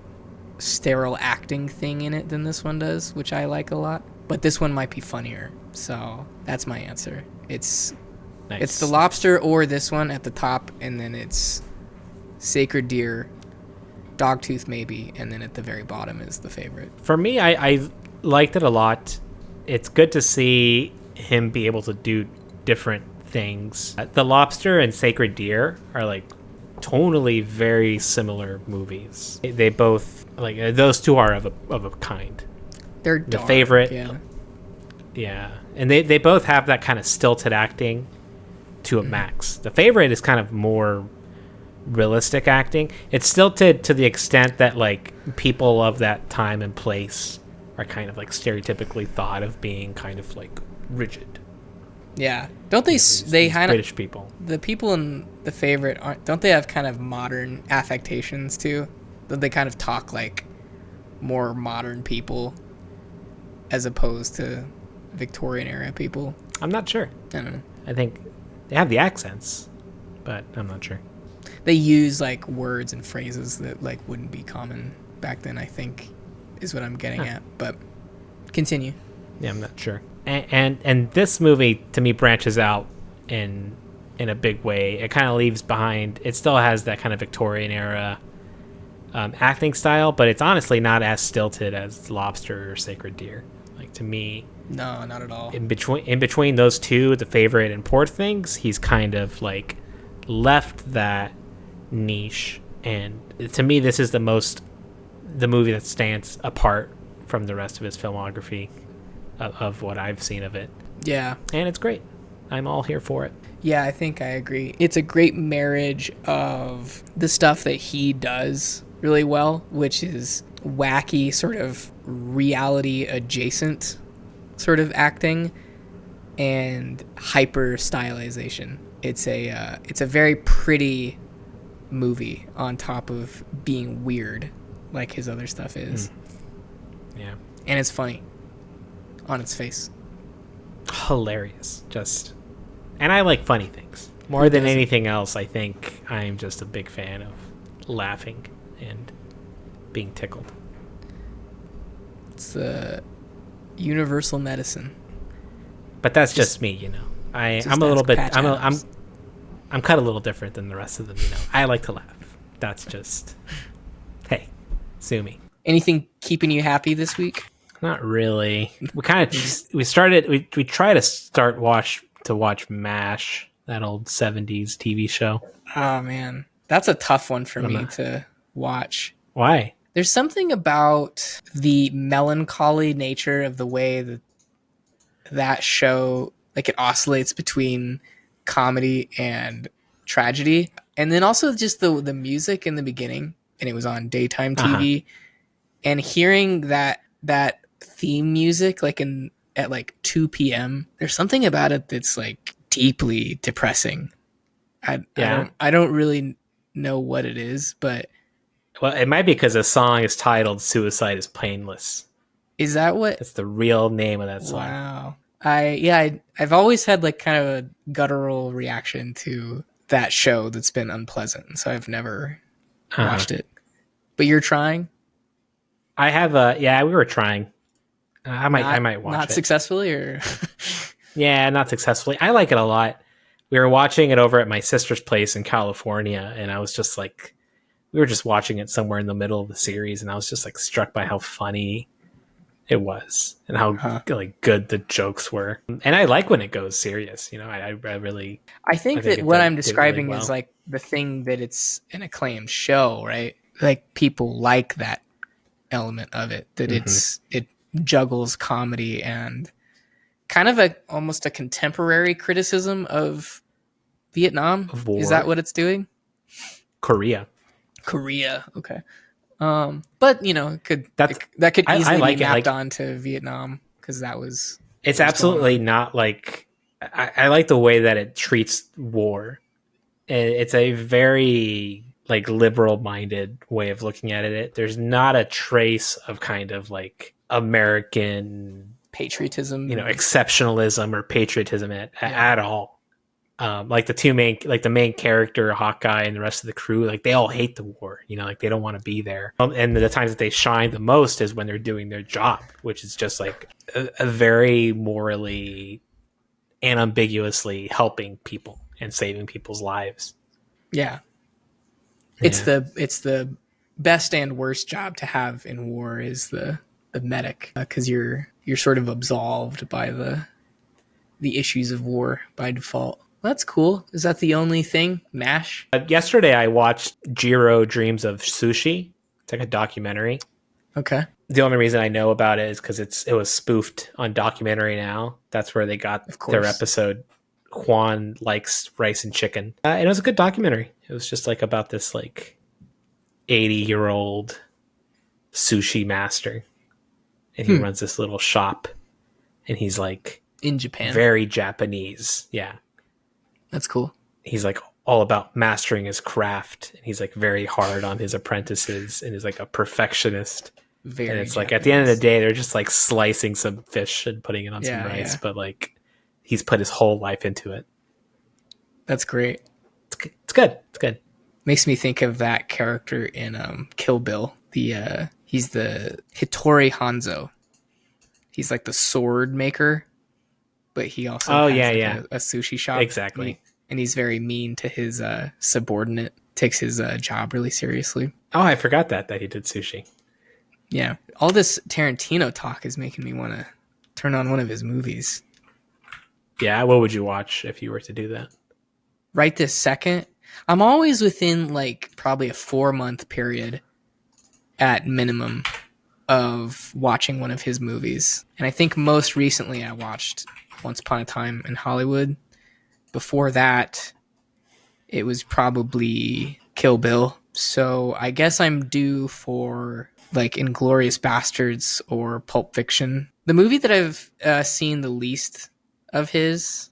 Speaker 3: sterile acting thing in it than this one does, which I like a lot. But this one might be funnier, so that's my answer. It's The Lobster or this one at the top, and then it's Sacred Deer, Dogtooth maybe, and then at the very bottom is the favorite.
Speaker 2: For me, I liked it a lot. It's good to see him be able to do different things. The Lobster and Sacred Deer are like tonally very similar movies. They both like those two are of a kind.
Speaker 3: They're dark,
Speaker 2: The Favorite.
Speaker 3: Yeah.
Speaker 2: And they both have that kind of stilted acting to a max. The Favorite is kind of more realistic acting. It's stilted to the extent that like people of that time and place are kind of like stereotypically thought of being kind of like rigid.
Speaker 3: Yeah. Don't they they kind of
Speaker 2: British people.
Speaker 3: The people in The Favorite don't they have kind of modern affectations too? Don't they kind of talk like more modern people as opposed to Victorian era people?
Speaker 2: I'm not sure.
Speaker 3: I don't know.
Speaker 2: I think they have the accents, but I'm not sure.
Speaker 3: They use like words and phrases that like wouldn't be common back then, I think, is what I'm getting at. But continue.
Speaker 2: Yeah, I'm not sure. And this movie to me branches out in a big way. It kind of leaves behind. It still has that kind of Victorian era acting style, but it's honestly not as stilted as Lobster or Sacred Deer. Like to me,
Speaker 3: no, not at all.
Speaker 2: In between those two, The Favorite and Poor Things, he's kind of like left that niche, and to me, this is the movie that stands apart from the rest of his filmography of what I've seen of it.
Speaker 3: Yeah,
Speaker 2: and it's great. I'm all here for it.
Speaker 3: Yeah, I think I agree. It's a great marriage of the stuff that he does really well, which is wacky, sort of reality adjacent sort of acting, and hyper stylization. It's a very pretty movie on top of being weird like his other stuff is.
Speaker 2: Yeah.
Speaker 3: And it's funny on its face.
Speaker 2: Hilarious. And I like funny things. More than anything else, I think I'm just a big fan of laughing and being tickled.
Speaker 3: It's the universal medicine.
Speaker 2: But that's just me, you know. I'm a little bit I'm cut a little different than the rest of them, you know. I like to laugh. That's just hey, sue me.
Speaker 3: Anything keeping you happy this week?
Speaker 2: Not really. We tried to start watch MASH, that old 70s TV show.
Speaker 3: Oh man, that's a tough one for me to watch.
Speaker 2: Why?
Speaker 3: There's something about the melancholy nature of the way that show, like it oscillates between comedy and tragedy, and then also just the music in the beginning, and it was on daytime TV, and hearing that theme music like at like 2 p.m. There's something about it that's like deeply depressing. I don't really know what it is, but
Speaker 2: well, it might be because the song is titled "Suicide is Painless."
Speaker 3: Is that what?
Speaker 2: That's the real name of that song.
Speaker 3: Wow. I've always had like kind of a guttural reaction to that show that's been unpleasant, so I've never watched it. But you're trying?
Speaker 2: I have we were trying. I might watch it.
Speaker 3: Not successfully, or
Speaker 2: yeah, not successfully. I like it a lot. We were watching it over at my sister's place in California, and I was just like, we were just watching it somewhere in the middle of the series, and I was just like struck by how funny it was and how like good the jokes were. And I like when it goes serious, you know. I
Speaker 3: think that what I'm describing really well. Is like the thing that it's an acclaimed show, right? Like people like that element of it, that juggles comedy and kind of almost a contemporary criticism of Vietnam.
Speaker 2: Of war.
Speaker 3: Is that what it's doing?
Speaker 2: Korea.
Speaker 3: Okay. But that could easily
Speaker 2: like
Speaker 3: be
Speaker 2: it.
Speaker 3: mapped
Speaker 2: Like,
Speaker 3: onto Vietnam because that was.
Speaker 2: it's absolutely not like. I like the way that it treats war. It's a very like liberal-minded way of looking at it. There's not a trace of kind of like American
Speaker 3: Patriotism,
Speaker 2: exceptionalism or patriotism at all. Like the main character, Hawkeye, and the rest of the crew, like they all hate the war. Like they don't want to be there. And the times that they shine the most is when they're doing their job, which is just like a very morally and ambiguously helping people and saving people's lives.
Speaker 3: Yeah. It's the best and worst job to have in war is the medic, because you're sort of absolved by the issues of war by default. That's cool. Is that the only thing? MASH?
Speaker 2: Yesterday I watched Jiro Dreams of Sushi. It's like a documentary.
Speaker 3: Okay.
Speaker 2: The only reason I know about it is because it was spoofed on Documentary Now. That's where they got their episode. Juan likes rice and chicken. And it was a good documentary. It was just like about this like 80-year-old sushi master. And he runs this little shop. And he's like...
Speaker 3: in Japan.
Speaker 2: Very Japanese. Yeah.
Speaker 3: That's cool.
Speaker 2: He's like all about mastering his craft. And he's like very hard on his apprentices and is like a perfectionist. And it's Japanese. Like at the end of the day, they're just like slicing some fish and putting it on some rice. Yeah. But like he's put his whole life into it.
Speaker 3: That's great.
Speaker 2: It's good. It's good.
Speaker 3: Makes me think of that character in Kill Bill. He's the Hattori Hanzo. He's like the sword maker, but he also has a sushi shop.
Speaker 2: Exactly.
Speaker 3: And he's very mean to his subordinate. Takes his job really seriously.
Speaker 2: Oh, I forgot that he did sushi.
Speaker 3: Yeah. All this Tarantino talk is making me want to turn on one of his movies.
Speaker 2: Yeah, what would you watch if you were to do that?
Speaker 3: Right this second? I'm always within like probably a 4-month period at minimum of watching one of his movies. And I think most recently I watched Once Upon a Time in Hollywood. Before that, it was probably Kill Bill. So I guess I'm due for like Inglourious Bastards or Pulp Fiction. The movie that I've seen the least of his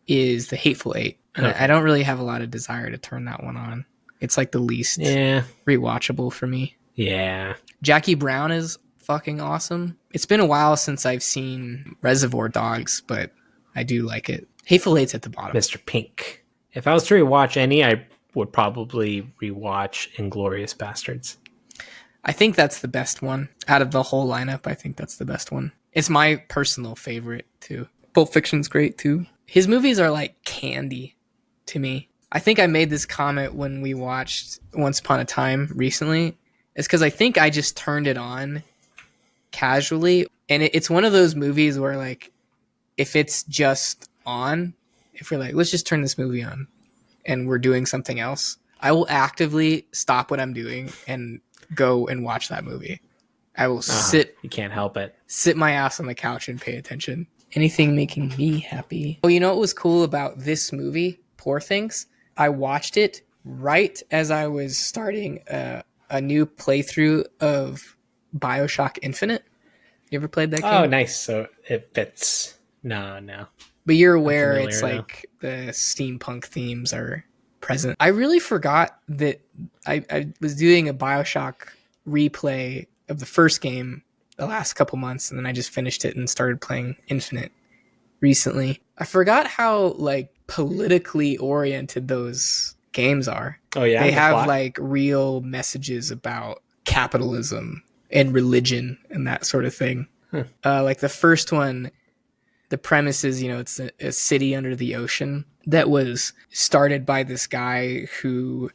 Speaker 3: is The Hateful Eight. And I don't really have a lot of desire to turn that one on. It's like the least rewatchable for me.
Speaker 2: Yeah.
Speaker 3: Jackie Brown is fucking awesome. It's been a while since I've seen Reservoir Dogs, but I do like it. Hateful Eight's at the bottom.
Speaker 2: Mr. Pink. If I was to rewatch any, I would probably rewatch Inglourious Bastards.
Speaker 3: I think that's the best one. Out of the whole lineup, I think that's the best one. It's my personal favorite, too. Pulp Fiction's great, too. His movies are like candy to me. I think I made this comment when we watched Once Upon a Time recently. It's because I think I just turned it on casually. And it's one of those movies where, like, if it's just on, if we're like, let's just turn this movie on and we're doing something else, I will actively stop what I'm doing and go and watch that movie. I will
Speaker 2: You can't help it.
Speaker 3: Sit my ass on the couch and pay attention. Anything making me happy. Oh, you know what was cool about this movie, Poor Things? I watched it right as I was starting a new playthrough of BioShock Infinite. You ever played that game?
Speaker 2: Oh, nice. So it fits. No.
Speaker 3: But you're aware it's like the steampunk themes are present. I really forgot that I was doing a BioShock replay of the first game the last couple months, and then I just finished it and started playing Infinite recently. I forgot how like politically oriented those games are.
Speaker 2: Oh yeah,
Speaker 3: they have like real messages about capitalism and religion and that sort of thing. Like the first one, the premise is, it's a city under the ocean that was started by this guy who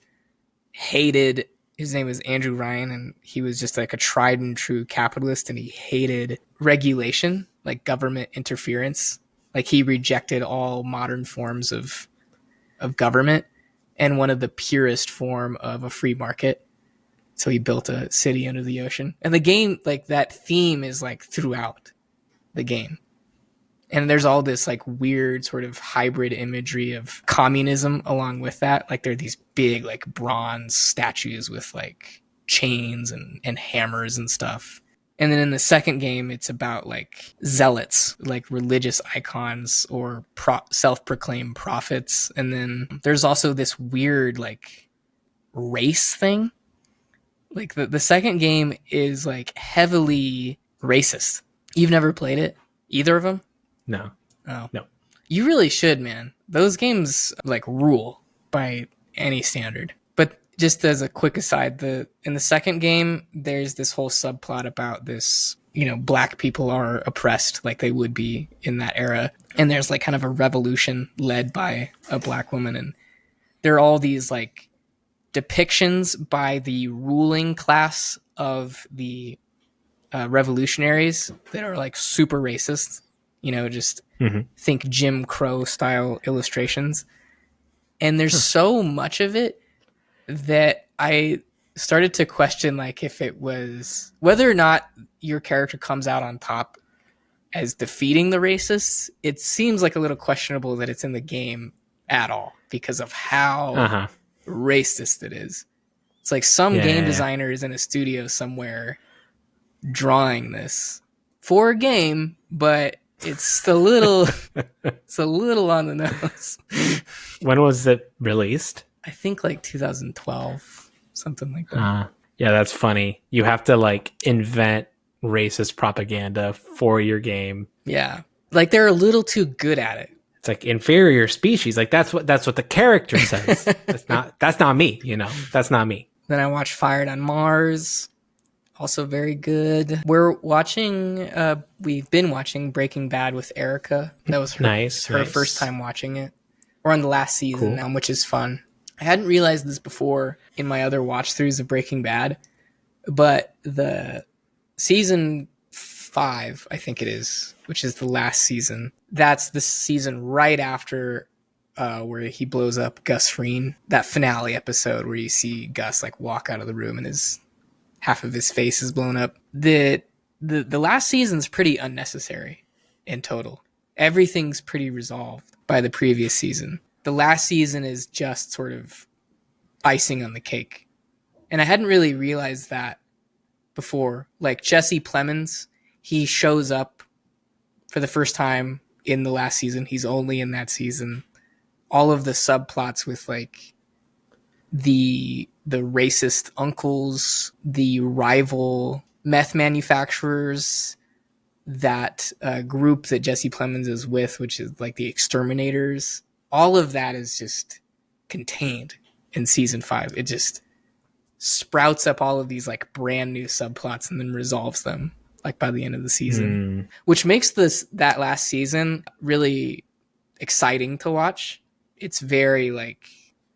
Speaker 3: hated, his name was Andrew Ryan, and he was just like a tried and true capitalist, and he hated regulation, like government interference. Like he rejected all modern forms of government and wanted the purest form of a free market. So he built a city under the ocean. And the game, like that theme is like throughout the game. And there's all this like weird sort of hybrid imagery of communism along with that. Like there are these big like bronze statues with like chains and hammers and stuff. And then in the second game, it's about like zealots, like religious icons or self-proclaimed prophets. And then there's also this weird like race thing. Like the second game is like heavily racist. You've never played it? Either of them?
Speaker 2: No.
Speaker 3: Oh.
Speaker 2: No.
Speaker 3: You really should, man. Those games like rule by any standard. But just as a quick aside, in the second game, there's this whole subplot about this, black people are oppressed like they would be in that era. And there's like kind of a revolution led by a black woman. And there are all these like depictions by the ruling class of the revolutionaries that are like super racist. Just think Jim Crow style illustrations. And there's so much of it that I started to question, like, if it was whether or not your character comes out on top as defeating the racists. It seems like a little questionable that it's in the game at all because of how racist it is. It's like some game designer is in a studio somewhere drawing this for a game, but it's a little on the nose.
Speaker 2: When was it released?
Speaker 3: I think like 2012, something like that.
Speaker 2: Yeah, that's funny. You have to like invent racist propaganda for your game.
Speaker 3: Yeah. Like they're a little too good at it.
Speaker 2: It's like inferior species. Like that's what the character says. That's not me, That's not me.
Speaker 3: Then I watched Fired on Mars. Also very good. We've been watching Breaking Bad with Erica. That was her first time watching it. We're on the last season now, which is fun. I hadn't realized this before in my other watch-throughs of Breaking Bad, but the season 5, I think it is, which is the last season, that's the season right after where he blows up Gus Fring. That finale episode where you see Gus like walk out of the room and half of his face is blown up. The last season's pretty unnecessary in total. Everything's pretty resolved by the previous season. The last season is just sort of icing on the cake. And I hadn't really realized that before. Like Jesse Plemons, he shows up for the first time in the last season. He's only in that season. All of the subplots with like the racist uncles, the rival meth manufacturers, that group that Jesse Plemons is with, which is like the Exterminators. All of that is just contained in season 5. It just sprouts up all of these like brand new subplots and then resolves them like by the end of the season, which makes that last season really exciting to watch. It's very like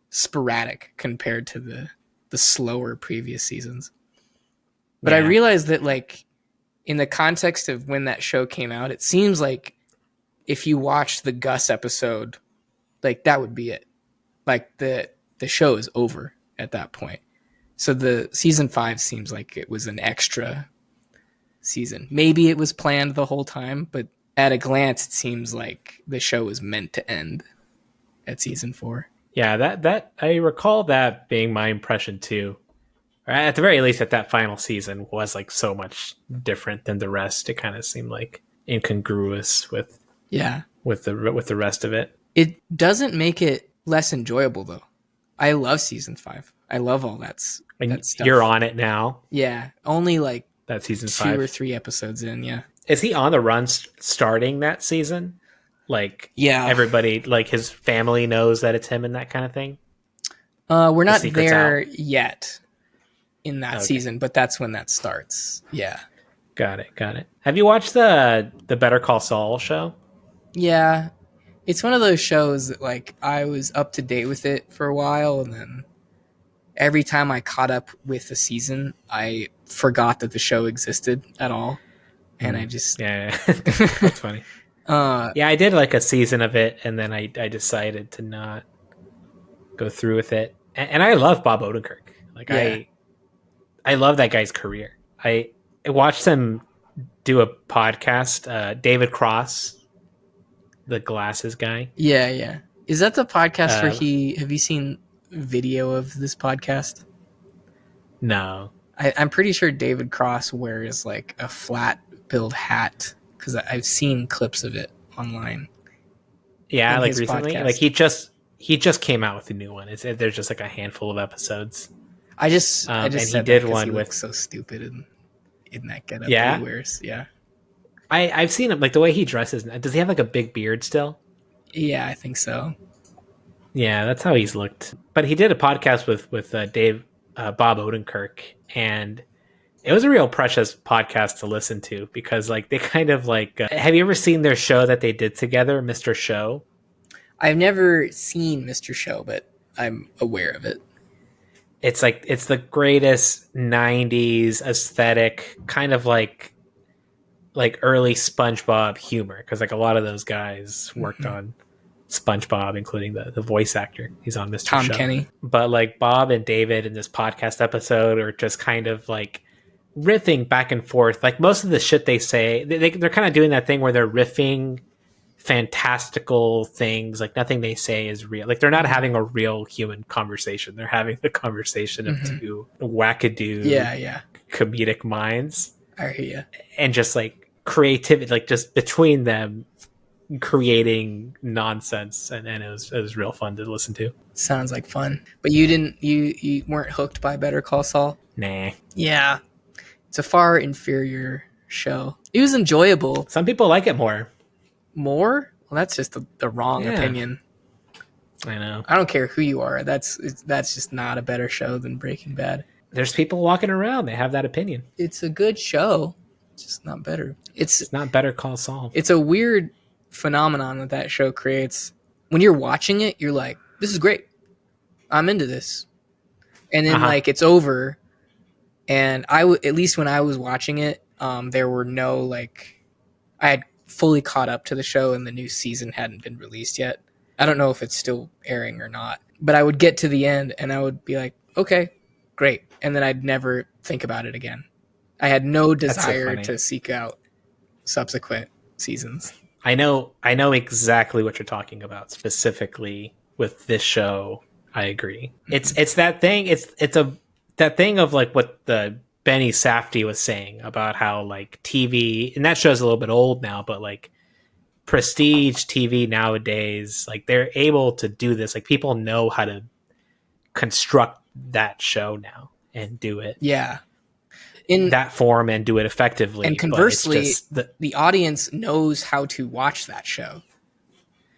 Speaker 3: sporadic compared to the slower previous seasons. But I realized that like in the context of when that show came out, it seems like if you watched the Gus episode, like that would be it. Like the show is over at that point. So the season 5 seems like it was an extra season. Maybe it was planned the whole time, but at a glance, it seems like the show was meant to end at season 4.
Speaker 2: Yeah, that I recall that being my impression too. Or at the very least, that final season was like so much different than the rest. It kind of seemed like incongruous with the rest of it.
Speaker 3: It doesn't make it less enjoyable though. I love season 5. I love all that stuff.
Speaker 2: You're on it now.
Speaker 3: Yeah, only like
Speaker 2: that season
Speaker 3: 2
Speaker 2: 5
Speaker 3: or 3 episodes in. Yeah,
Speaker 2: is he on the run starting that season? Like, everybody, like his family knows that it's him and that kind of thing.
Speaker 3: We're not there yet in that season, but that's when that starts. Yeah,
Speaker 2: got it. Have you watched the Better Call Saul show?
Speaker 3: Yeah, it's one of those shows that like I was up to date with it for a while, and then every time I caught up with the season, I forgot that the show existed at all, and I just
Speaker 2: that's funny. I did like a season of it, and then I decided to not go through with it. And I love Bob Odenkirk. Like I love that guy's career. I watched him do a podcast. David Cross, the glasses guy.
Speaker 3: Yeah. Is that the podcast where
Speaker 2: Uh,
Speaker 3: have you seen video of this podcast?
Speaker 2: No.
Speaker 3: I'm pretty sure David Cross wears like a flat billed hat because I've seen clips of it online.
Speaker 2: Yeah,
Speaker 3: in
Speaker 2: like
Speaker 3: his
Speaker 2: recently.
Speaker 3: podcast.
Speaker 2: Like he just came out with a new one. There's just like a handful of episodes.
Speaker 3: I just
Speaker 2: and he
Speaker 3: said
Speaker 2: did
Speaker 3: that 'cause
Speaker 2: one
Speaker 3: he
Speaker 2: with
Speaker 3: looks so stupid in that getup
Speaker 2: Yeah?
Speaker 3: that he wears. Yeah.
Speaker 2: I've seen him, like the way he dresses. Does he have like a big beard still?
Speaker 3: Yeah, I think so.
Speaker 2: Yeah, that's how he's looked. But he did a podcast with Bob Odenkirk, and it was a real precious podcast to listen to because like they kind of like have you ever seen their show that they did together, Mr. Show?
Speaker 3: I've never seen Mr. Show, but I'm aware of it.
Speaker 2: It's the greatest 90s aesthetic, kind of like early SpongeBob humor, because like a lot of those guys worked on SpongeBob, including the voice actor. He's on Mr.
Speaker 3: Tom
Speaker 2: Show.
Speaker 3: Kenny.
Speaker 2: But like Bob and David in this podcast episode are just kind of like riffing back and forth. Like most of the shit they say, they're kind of doing that thing where they're riffing fantastical things. Like nothing they say is real. Like they're not having a real human conversation. They're having the conversation of two wackadoo comedic minds.
Speaker 3: I hear you.
Speaker 2: And just like creativity, like just between them creating nonsense, and it was real fun to listen to.
Speaker 3: Sounds like fun. But you weren't hooked by Better Call Saul?
Speaker 2: Nah.
Speaker 3: Yeah. It's a far inferior show. It was enjoyable.
Speaker 2: Some people like it more.
Speaker 3: More? Well, that's just the wrong opinion.
Speaker 2: I know.
Speaker 3: I don't care who you are. That's just not a better show than Breaking Bad.
Speaker 2: There's people walking around. They have that opinion.
Speaker 3: It's a good show. It's just not better.
Speaker 2: It's not Better Call Saul.
Speaker 3: It's a weird phenomenon that show creates. When you're watching it, you're like, this is great. I'm into this. And then like it's over. And at least when I was watching it, there were no like, I had fully caught up to the show and the new season hadn't been released yet. I don't know if it's still airing or not, but I would get to the end and I would be like, okay, great. And then I'd never think about it again. I had no desire to seek out subsequent seasons.
Speaker 2: I know exactly what you're talking about specifically with this show. I agree. Mm-hmm. It's that thing. That thing of like what the Benny Safdie was saying about how like TV, and that show's a little bit old now, but like prestige TV nowadays, like they're able to do this. Like people know how to construct that show now and do it.
Speaker 3: Yeah.
Speaker 2: In that form and do it effectively.
Speaker 3: And conversely, the audience knows how to watch that show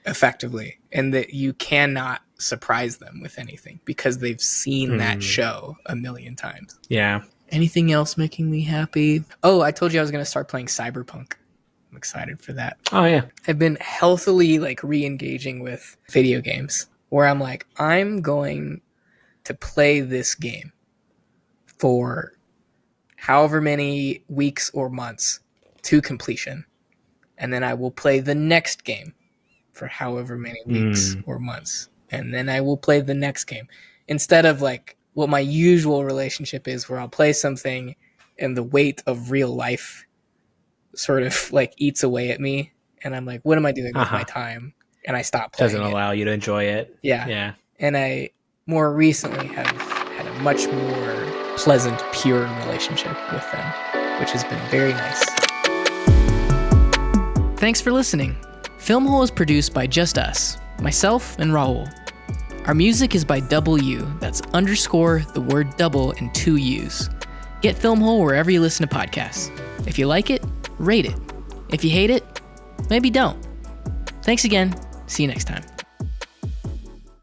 Speaker 3: effectively, and that you cannot surprise them with anything because they've seen that show a million times.
Speaker 2: Yeah.
Speaker 3: Anything else making me happy? Oh, I told you I was going to start playing Cyberpunk. I'm excited for that.
Speaker 2: Oh, yeah.
Speaker 3: I've been healthily like re-engaging with video games where I'm like, I'm going to play this game for however many weeks or months to completion. And then I will play the next game for however many weeks or months. And then I will play the next game. Instead of like what my usual relationship is where I'll play something and the weight of real life sort of like eats away at me. And I'm like, what am I doing with my time? And I stop playing.
Speaker 2: Doesn't allow you to enjoy it.
Speaker 3: Yeah.
Speaker 2: Yeah.
Speaker 3: And I more recently have had a much more pleasant, pure relationship with them, which has been very nice. Thanks for listening. Filmhole is produced by just us, myself and Raul. Our music is by W, that's _ the word double and 2 U's. Get Filmhole wherever you listen to podcasts. If you like it, rate it. If you hate it, maybe don't. Thanks again. See you next time.